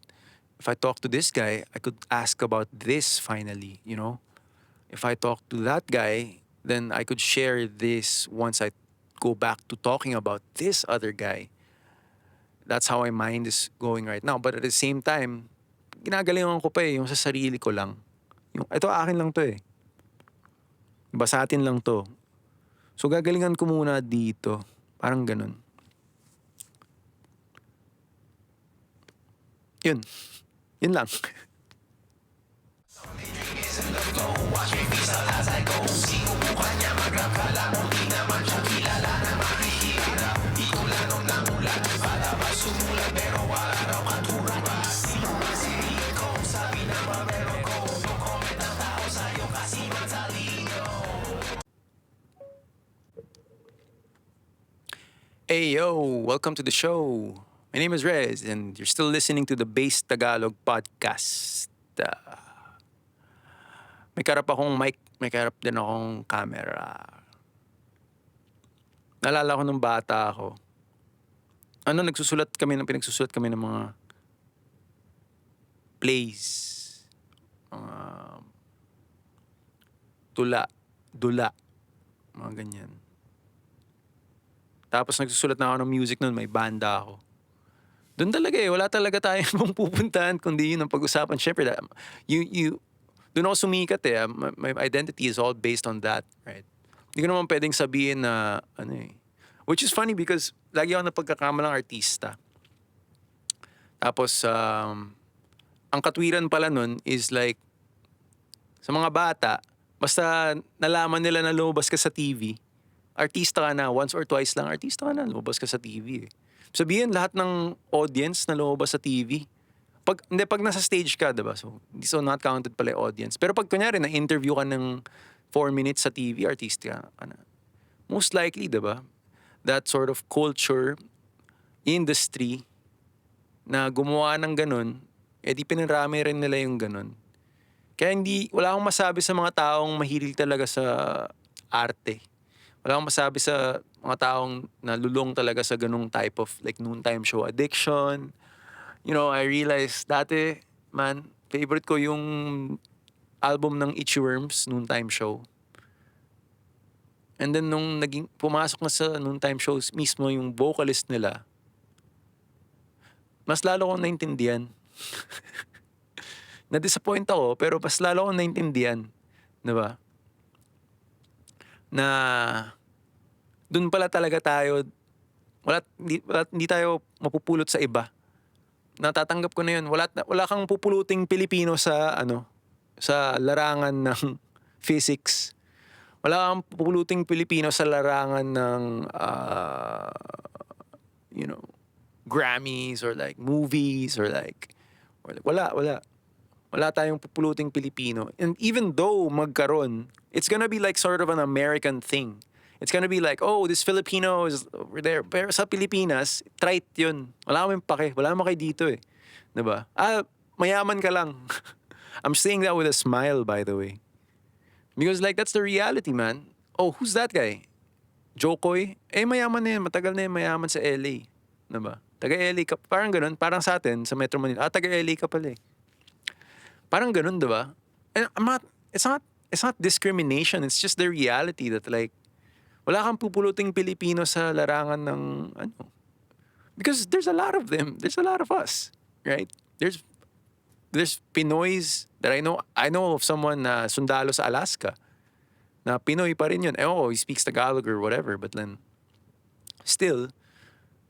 If I talk to this guy, I could ask about this finally, you know? If I talk to that guy, then I could share this once I go back to talking about this other guy. That's how my mind is going right now. But at the same time, ginagalingan ko pa yung sa sarili ko lang. Ito akin lang to eh. Diba, sa atin lang to. So gagalingan ko muna dito. Parang ganun. Yun. Yun lang. Hey yo, welcome to the show. My name is Rez and you're still listening to the Based Tagalog Podcast. May karap akong mic, may karap din akong camera. Naalala ko nung bata ako. Pinagsusulat kami ng mga plays. Mga dula, mga ganyan. Tapos nagsusulat na ako ng music noon, may banda ako. Doon talaga wala talaga tayong pupuntahan kundi yun ang pag-usapan. Siyempre, doon ako sumikat eh. My identity is all based on that, right? Hindi ko naman pwedeng sabihin na, which is funny because lagi ako napagkakamalang artista. Tapos, ang katwiran pala nun is like, sa mga bata, basta nalaman nila na lumabas ka sa TV, artista ka na, once or twice lang, artista ka na, lumabas ka sa TV. Sabihin, lahat ng audience na lumabas sa TV. Pag nasa stage ka, diba? So not counted pala yung audience. Pero pag kunyari, na-interview ka ng 4 minutes sa TV, artista ka na. Most likely, diba? That sort of culture, industry, na gumawa ng ganun, di pinarami rin nila yung ganun. Kaya wala akong masabi sa mga taong mahilig talaga sa arte. Wala akong masabi sa mga taong nalulong talaga sa ganung type of like noontime show addiction. You know, I realized dati, man, favorite ko yung album ng Itchy Worms, Noontime Show. And then nung pumasok na sa noontime shows mismo yung vocalist nila, mas lalo akong naintindihan. Na-disappoint ako, pero mas lalo akong naintindihan. Diba? Na dun pala talaga tayo, hindi tayo mapupulot sa iba. Natatanggap ko na yun. Wala kang pupuluting Pilipino sa larangan ng physics. Wala kang pupuluting Pilipino sa larangan ng Grammys or like movies or wala tayong pupuluting Pilipino. And even though magkaroon, it's gonna be like sort of an American thing. It's gonna be like, oh, this Filipino is over there. Pero sa Pilipinas, trite yun. Wala kaming pake. Wala naman kayo dito eh. Diba? Mayaman ka lang. I'm saying that with a smile, by the way. Because like, that's the reality, man. Oh, who's that guy? Jokoy? Eh, mayaman na yan. Matagal na yan mayaman sa LA. Diba? Taga LA ka. Parang ganun. Parang sa atin, sa Metro Manila. Taga LA ka pala eh. Parang ganun, diba? And it's not discrimination. It's just the reality that like, wala kang pupuluting Pilipino sa larangan ng ano. Because there's a lot of them. There's a lot of us. Right? There's Pinoys that I know. I know of someone na sundalo sa Alaska na Pinoy pa rin yun. Eh, oh, he speaks Tagalog or whatever. But then, still,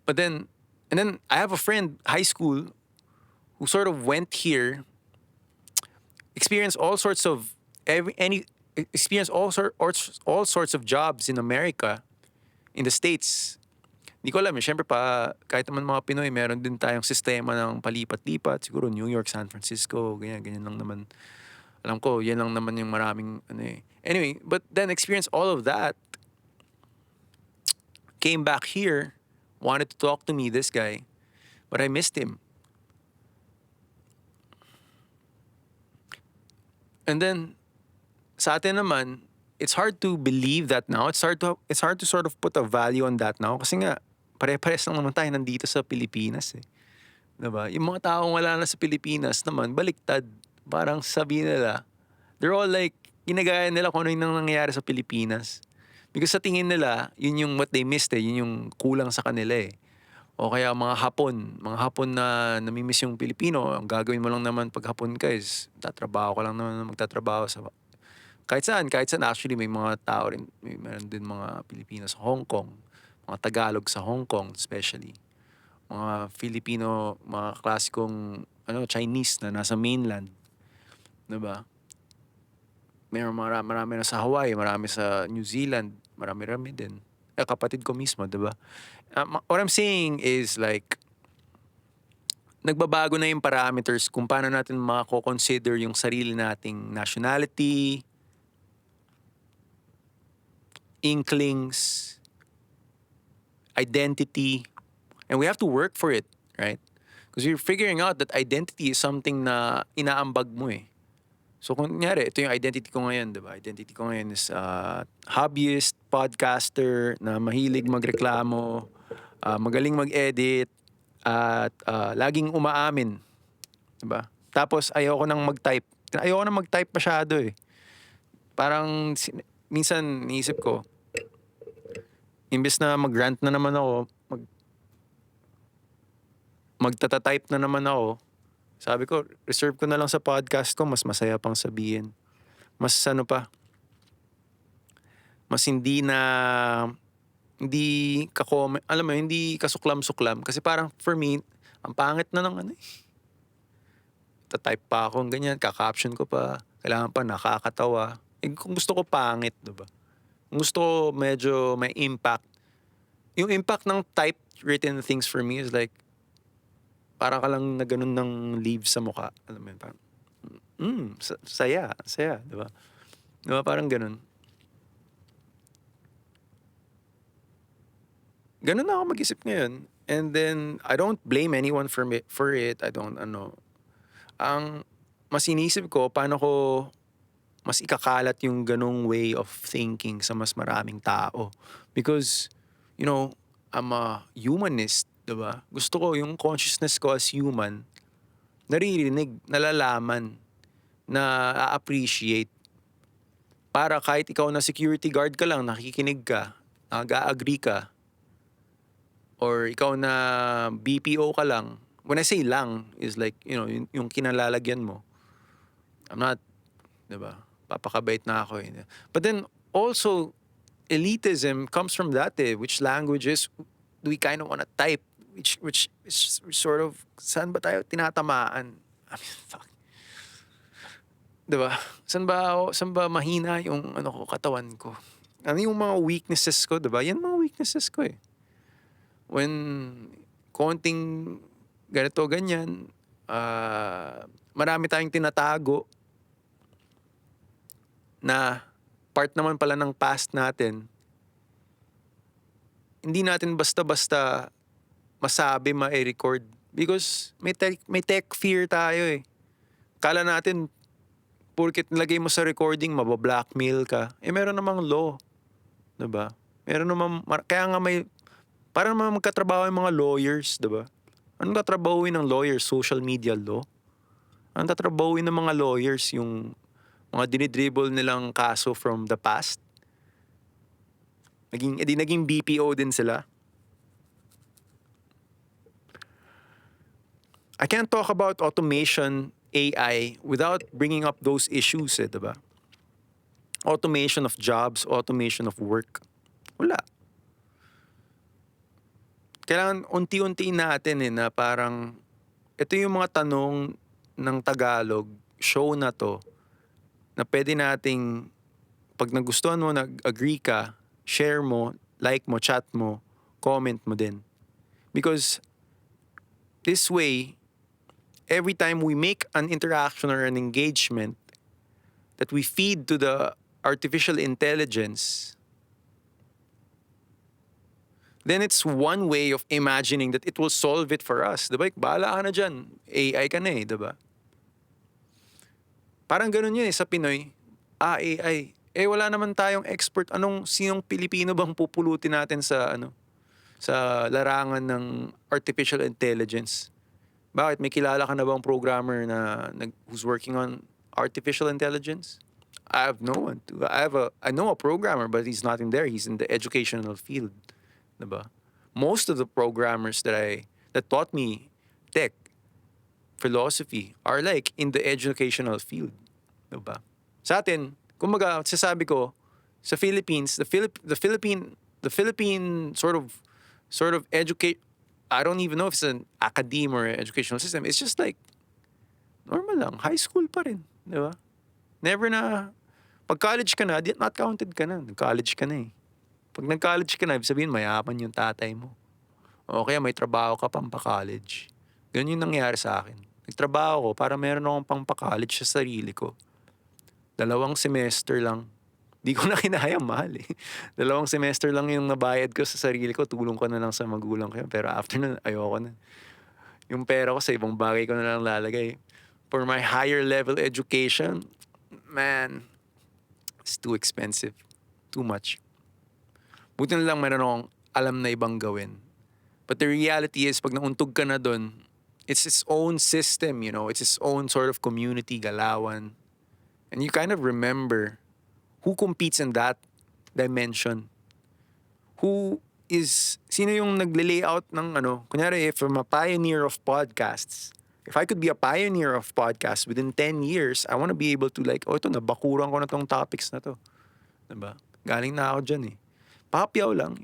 and then I have a friend, high school, who sort of went here, experienced all sorts of, experienced all sorts of jobs in America, in the States. Hindi ko alam, syempre pa, kahit naman mga Pinoy, meron din tayong sistema ng palipat-lipat. Siguro New York, San Francisco, ganyan lang naman. Alam ko, yan lang naman yung maraming, ano eh. Anyway, but then experience all of that. Came back here, wanted to talk to me, this guy, but I missed him. And then, sa atin naman, it's hard to believe that now. It's hard to sort of put a value on that now. Kasi nga, pare-pares lang naman tayo nandito sa Pilipinas eh. Diba? Yung mga taong wala na sa Pilipinas naman, baliktad. Parang sabihin nila, they're all like, ginagaya nila kung ano yung nangyayari sa Pilipinas. Because sa tingin nila, yun yung what they missed eh. Yun yung kulang sa kanila eh. O kaya mga Hapon na namimiss yung Pilipino, ang gagawin mo lang naman pag Hapon ka is tatrabaho ka lang naman, magtatrabaho sa kahit saan actually may mga tao rin, meron din mga Pilipino sa Hong Kong, mga Tagalog sa Hong Kong especially. Mga Filipino, mga klasikong Chinese na nasa mainland. 'Di ba? Marami na sa Hawaii, marami sa New Zealand, marami din. Kapatid ko mismo, 'di ba? What I'm saying is like, nagbabago na yung parameters kung paano natin mako-consider yung sarili nating nationality, inklings, identity, and we have to work for it, right? Because you're figuring out that identity is something na inaambag mo eh. So kung kunyari, ito yung identity ko ngayon, di ba? Identity ko ngayon is hobbyist, podcaster, na mahilig magreklamo, magaling mag-edit, at laging umaamin. Di ba? Tapos ayoko nang mag-type. Ayoko nang mag-type masyado eh. Parang minsan niisip ko, imbes na mag-rant na naman ako, magtatatype na naman ako, sabi ko, reserve ko na lang sa podcast ko, mas masaya pang sabihin. Mas mas hindi alam mo, hindi kasuklam-suklam. Kasi parang, for me, ang pangit na ng tatype pa ako, ganyan, kakaption ko pa, kailangan pa nakakatawa. Kung gusto ko pangit, diba? Kung gusto ko medyo may impact. Yung impact ng typewritten things for me is like, para ka lang na ganun ng leaves sa mukha. Alam mo yun, parang, saya, diba? Diba, parang ganun. Ganun na ako mag-isip ngayon. And then, I don't blame anyone for it. I don't, ang mas inisip ko, paano ko mas ikakalat yung ganung way of thinking sa mas maraming tao. Because, I'm a humanist, diba? Gusto ko yung consciousness ko as human, naririnig, nalalaman, na appreciate. Para kahit ikaw na security guard ka lang, nakikinig ka, nag-agree ka, or ikaw na BPO ka lang, when I say lang, is like, yung kinalalagyan mo. I'm not, diba? Papakabait na ako eh. But then, also, elitism comes from that eh. Which languages do we kind of want to type? Which is sort of, saan ba tayo tinatamaan? I mean, fuck. Diba? Saan ba mahina yung katawan ko? Ano yung mga weaknesses ko, diba? Yan mga weaknesses ko eh. When konting ganito, ganyan, marami tayong tinatago na part naman pala ng past natin. Hindi natin basta-basta masabi, ma-record. Because may tech fear tayo eh. Kala natin, porket nilagay mo sa recording, mabablackmail ka. Meron namang law. Diba? Meron namang, kaya nga may, para naman magkatrabaho yung mga lawyers, diba? Anong tatrabahuin ng lawyers? Social media law? Anong tatrabahuin ng mga lawyers? Yung mga dinidribble nilang kaso from the past? Naging BPO din sila. I can't talk about automation, AI, without bringing up those issues, diba? Automation of jobs, automation of work. Wala. Kailangan unti-unti natin na parang ito yung mga tanong ng Tagalog show na to na pwede nating pag nagustuhan mo, nag-agree ka, share mo, like mo, chat mo, comment mo din. Because this way, every time we make an interaction or an engagement that we feed to the artificial intelligence, then it's one way of imagining that it will solve it for us. Diba? Bahala ka na dyan. AI ka na diba? Parang ganun yun sa Pinoy. AI. Wala naman tayong expert. Sinong Pilipino bang pupulutin natin sa larangan ng artificial intelligence? Bakit? May kilala ka na bang programmer who's working on artificial intelligence? I have no one. I know a programmer, but he's not in there. He's in the educational field. Diba? Most of the programmers that taught me tech, philosophy, are like in the educational field. Diba? Sa atin, kumbaga, sasabi ko, sa Philippines, the Philippine sort of educate, I don't even know if it's an academe or educational system. It's just like normal lang, high school pa rin, diba? Never na pag college ka na, not counted ka na. Nag-college ka na Pag nag-college ka na, ibig sabihin mayaman yung tatay mo. O kaya may trabaho ka pang pa-college. Ganun yung nangyari sa akin. Nagtrabaho ko para meron akong pang pa-college sa sarili ko. 2 semester lang. Di ko na kinayang mahal 2 semester lang yung nabayad ko sa sarili ko. Tulong ko na lang sa magulang ko yun. Pero after na, ayoko na. Yung pera ko sa ibang bagay ko na lang lalagay. For my higher level education, man, it's too expensive. Too much. Buti na lang meron akong alam na ibang gawin. But the reality is, pag nauntog ka na dun, it's its own system, It's its own sort of community, galawan. And you kind of remember who competes in that dimension. Sino yung nagle-layout ng kunyari, if I'm a pioneer of podcasts, if I could be a pioneer of podcasts within 10 years, I want to be able to ito, nabakuran ko na tong topics na to. Diba? Galing na ako dyan Pahapyaw lang,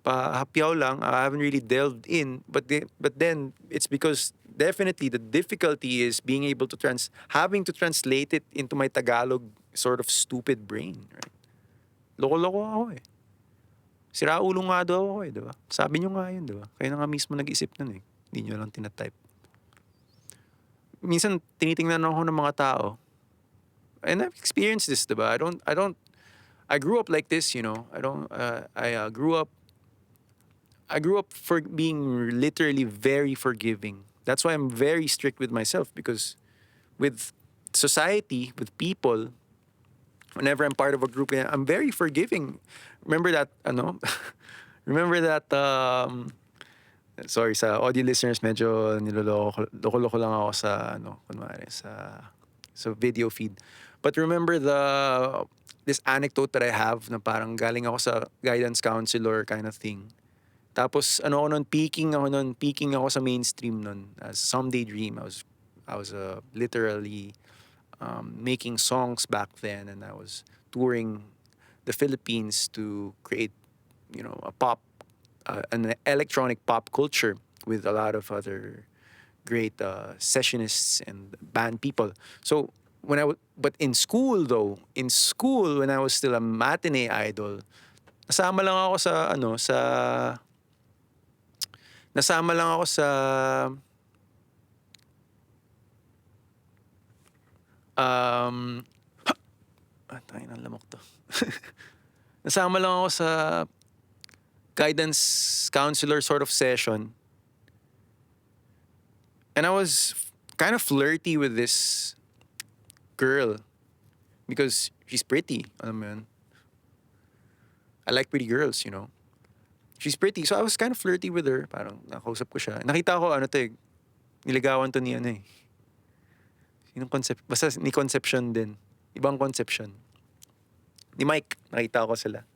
Pahapyaw lang. I haven't really delved in, but then it's because definitely the difficulty is being able to having to translate it into my Tagalog sort of stupid brain, right? Loko-loko ako Siraulo nga daw ako diba? Sabi nyo nga yun, diba? Kayo na nga mismo nag-isip nun Hindi nyo lang tinatype. Minsan tinitingnan ako ng mga tao, and I've experienced this, diba? I grew up like this, I grew up for being literally very forgiving. That's why I'm very strict with myself, because with society, with people, whenever I'm part of a group, I'm very forgiving. Remember that, sorry sa audio listeners, medyo loko lang ako sa, kunwari, sa video feed. But remember this anecdote that I have na parang galing ako sa guidance counselor kind of thing. Tapos peaking ako sa mainstream nun. As Someday Dream, I was literally making songs back then, and I was touring the Philippines to create, an electronic pop culture with a lot of other great sessionists and band people. So but in school when I was still a matinee idol, nasama lang ako sa tayo ng lamok to. Nasama lang ako sa guidance counselor sort of session. And I was kind of flirty with this girl because she's pretty. Alam mo yun? I like pretty girls, you know. She's pretty. So I was kind of flirty with her. Parang nakausap ko siya. Nakita ko, niligawan to ni eh. Sinong concept? Basta ni Concepcion din. Ibang Concepcion. Ni Mike, nakita ko sila.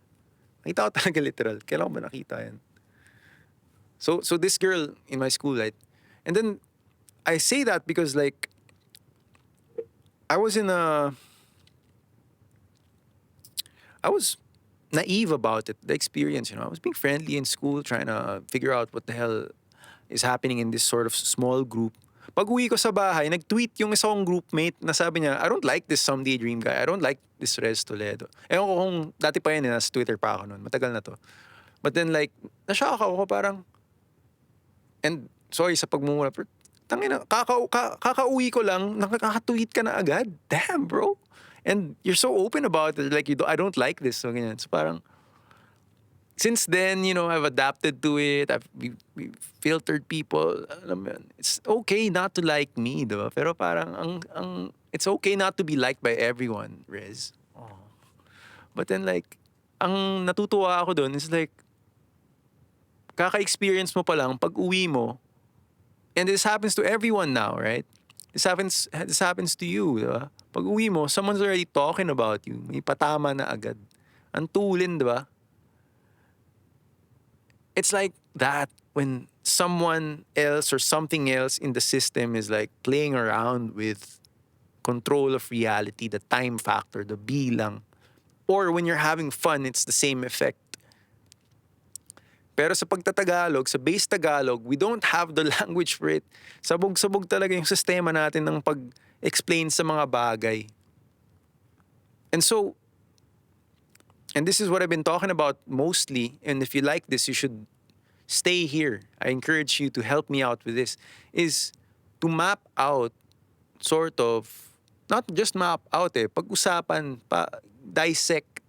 Nakita ko talaga literal. Kailan ko ba nakita yan? So this girl in my school, right? And then, I say that because like, I was naive about it, the experience, you know. I was being friendly in school, trying to figure out what the hell is happening in this sort of small group. Pag uwi ko sa bahay, nag-tweet yung isa kong groupmate na sabi niya, I don't like this someday dream guy. I don't like this Rez Toledo. Ewan ko kung dati pa yun, nasa Twitter pa ako noon. Matagal na to. But then like, nashock ako parang, and sorry sa pagmumura, pero tangina, kakauwi ko lang, nakaka-tweet ka na agad. Damn, bro. And you're so open about it. Like, I don't like this. So, ganyan. So parang, since then, you know, I've adapted to it. We've filtered people. Alam mo yun, it's okay not to like me, diba? Pero parang, it's okay not to be liked by everyone, Rez. Oh. But then like, ang natutuwa ako dun is like, kaka-experience mo pa lang, pag uwi mo, and this happens to everyone now, right? This happens to you, diba? Pag uwi mo, someone's already talking about you. May patama na agad. Ang tulin, diba? It's like that when someone else or something else in the system is like playing around with control of reality, the time factor, the bilang. Or when you're having fun, it's the same effect. Pero sa pagtatagalog, sa Based Tagalog, we don't have the language for it. Sabog-sabog talaga yung sistema natin ng pag-explain sa mga bagay. And so, and this is what I've been talking about mostly, and if you like this, you should stay here. I encourage you to help me out with this, is to map out, sort of, not just map out pag-usapan, dissect,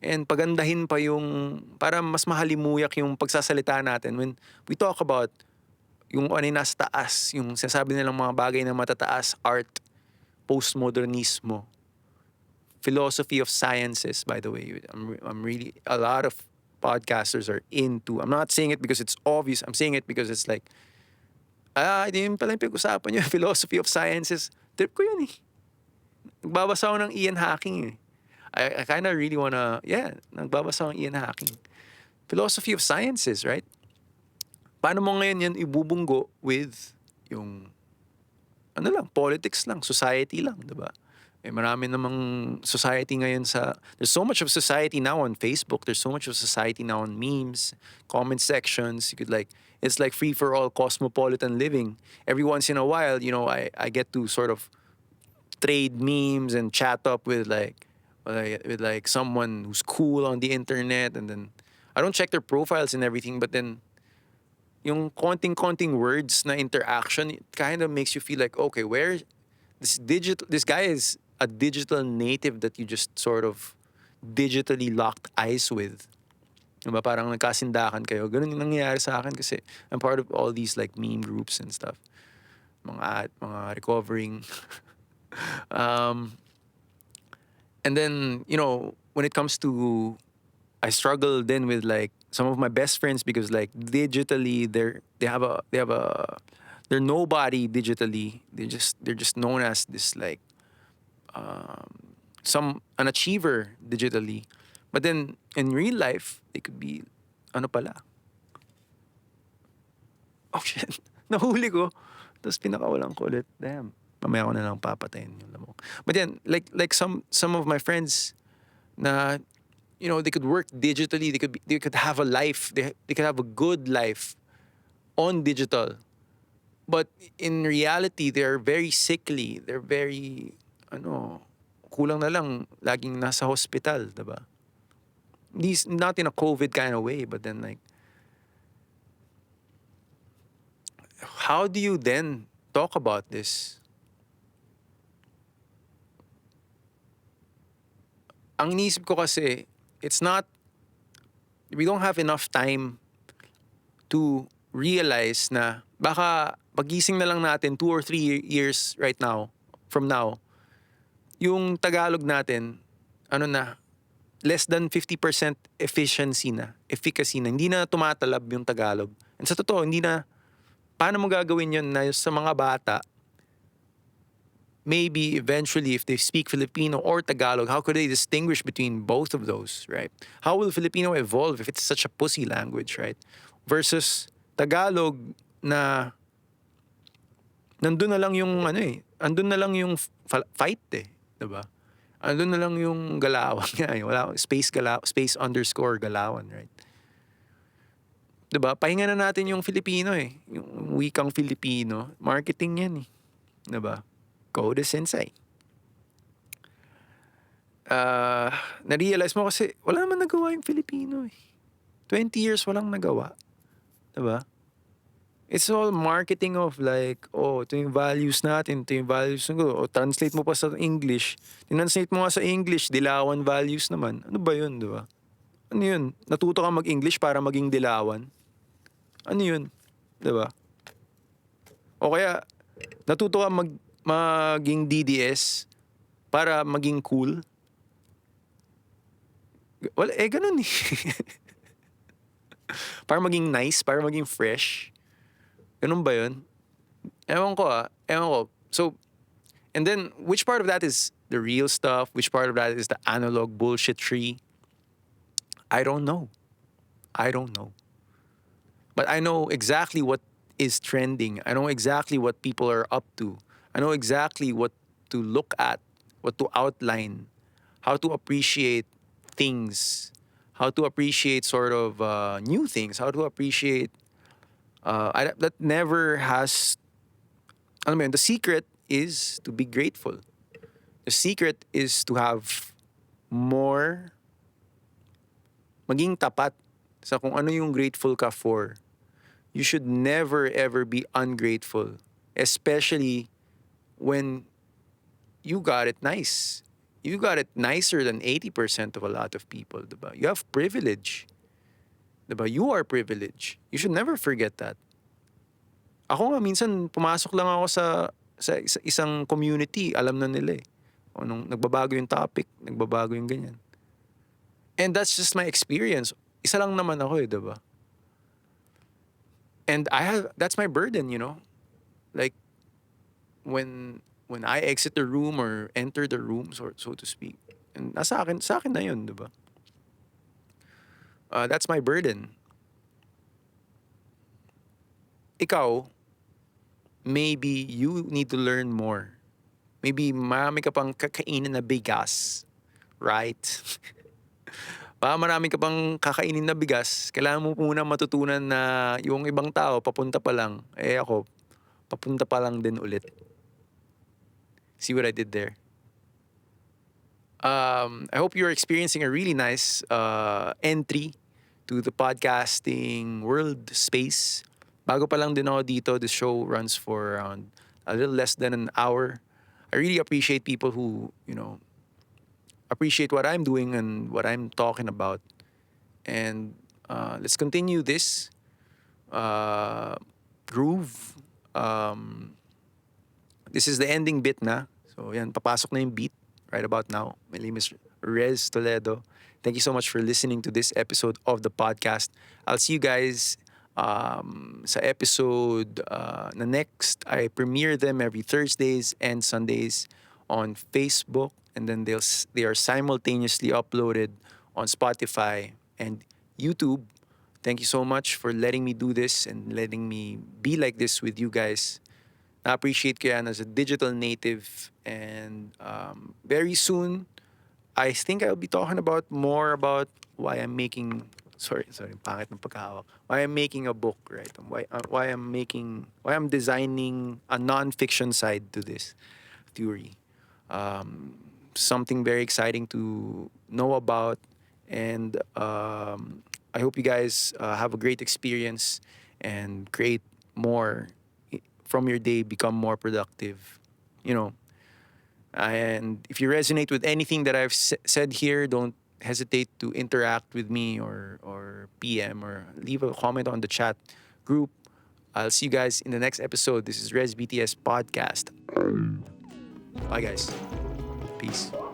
and pagandahin pa yung, para mas mahalimuyak yung pagsasalita natin when we talk about yung ano yung nasa taas, yung sinasabi nilang mga bagay na matataas, art, postmodernismo, philosophy of sciences, by the way. I'm really, a lot of podcasters are into, I'm not saying it because it's obvious, I'm saying it because it's like, hindi yun pala yung pag-usapan nyo, philosophy of sciences. Trip ko yun eh. Nagbabasa ako ng Ian Hacking eh. I kind of really wanna, nagbabasa ako ng Ian Hacking. Philosophy of sciences, right? Paano mo ngayon yan ibubunggo with yung, politics lang, society lang, diba? Marami namang society ngayon there's so much of society now on Facebook, there's so much of society now on memes, comment sections, you could like, it's like free for all cosmopolitan living. Every once in a while, you know, I get to sort of trade memes and chat up with someone who's cool on the internet, and then I don't check their profiles and everything, but then yung konting words na interaction, it kind of makes you feel like, okay, where this guy is a digital native that you just sort of digitally locked eyes with. Diba? Parang nagkasindakan kayo. Ganun yung nangyayari sa akin kasi I'm part of all these like meme groups and stuff. Mga recovering. And then, you know, when it comes to, I struggle then with like some of my best friends because like digitally they're nobody digitally. They're just known as this like an achiever digitally. But then in real life, they could be ano pala. Oh shit. Nahuli ko. Tapos pinakawalan ko ulit. Damn. Mamaya ko na lang papatayin yung lamok. But then, like some of my friends na, you know, they could work digitally, they could have a life, they could have a good life on digital. But in reality, they're very sickly, they're very, kulang na lang, laging nasa hospital, diba? Not in a COVID kind of way, but then like, how do you then talk about this? Ang iniisip ko kasi, we don't have enough time to realize na baka pagising na lang natin 2 or 3 years from now, yung Tagalog natin, ano na, less than 50% efficacy na. Hindi na tumatalab yung Tagalog. And sa totoo, hindi na, paano mo gagawin yun na sa mga bata, maybe eventually if they speak Filipino or Tagalog, how could they distinguish between both of those, right? How will Filipino evolve if it's such a pussy language, right? Versus Tagalog na nandun na lang yung andun na lang yung fight eh, 'di ba? Andun na lang yung galawan nga eh. Wala space underscore galawan, right? 'Di ba? Pahinga na natin yung Filipino eh. Yung wikang Filipino, marketing 'yan eh. 'Di ba? Code Sensei. Na-realize mo kasi wala naman nagawa yung Filipino eh. 20 years walang nagawa. 'Di ba? It's all marketing of like, ito yung values natin, ito yung values ng o translate mo pa sa English. Tinranslate mo nga sa English, dilawan values naman. Ano ba yun, di ba? Ano yun? Natuto ka mag-English para maging dilawan? Ano yun? Di ba? O kaya, natuto ka maging DDS para maging cool? Well, ganun eh. Para maging nice, para maging fresh. Ganun ba yun? Ewan ko. So, and then, which part of that is the real stuff? Which part of that is the analog bullshit tree? I don't know. But I know exactly what is trending. I know exactly what people are up to. I know exactly what to look at, what to outline, how to appreciate things, how to appreciate sort of new things, how to appreciate that never has, the secret is to be grateful. The secret is to have more, maging tapat sa kung ano yung grateful ka for. You should never ever be ungrateful, especially when you got it nice. You got it nicer than 80% of a lot of people, diba? You have privilege. Diba? You are privileged. You should never forget that. Ako nga, minsan pumasok lang ako sa isang community, alam na nila eh. O nung nagbabago yung topic, nagbabago yung ganyan. And that's just my experience. Isa lang naman ako eh, diba? And that's my burden, Like, when I exit the room or enter the room, so to speak. And sa akin na yun, diba? That's my burden. Ikaw, maybe you need to learn more. Maybe marami ka pang kakainin na bigas, right? Marami ka pang kakainin na bigas, kailangan mo muna matutunan na yung ibang tao, papunta pa lang. Ako, papunta pa lang din ulit. See what I did there? I hope you're experiencing a really nice entry to the podcasting world space. Bago pa lang din ako dito. The show runs for around a little less than an hour. I really appreciate people who, appreciate what I'm doing and what I'm talking about. And let's continue this groove. This is the ending bit na. So yan, papasok na yung beat right about now. My name is Rez Toledo. Thank you so much for listening to this episode of the podcast. I'll see you guys sa episode na next. I premiere them every Thursdays and Sundays on Facebook, and then they are simultaneously uploaded on Spotify and YouTube. Thank you so much for letting me do this and letting me be like this with you guys. Na-appreciate ko yan as a digital native, and very soon I think I'll be talking more about why I'm making pangit ng pagkahawak. Why I'm making a book, right? Why I'm designing a non-fiction side to this theory. Something very exciting to know about, and I hope you guys have a great experience and create more from your day, become more productive, And if you resonate with anything that I've said here, don't hesitate to interact with me or PM or leave a comment on the chat group. I'll see you guys in the next episode. This is Rezbt-S Podcast. Bye, guys. Peace.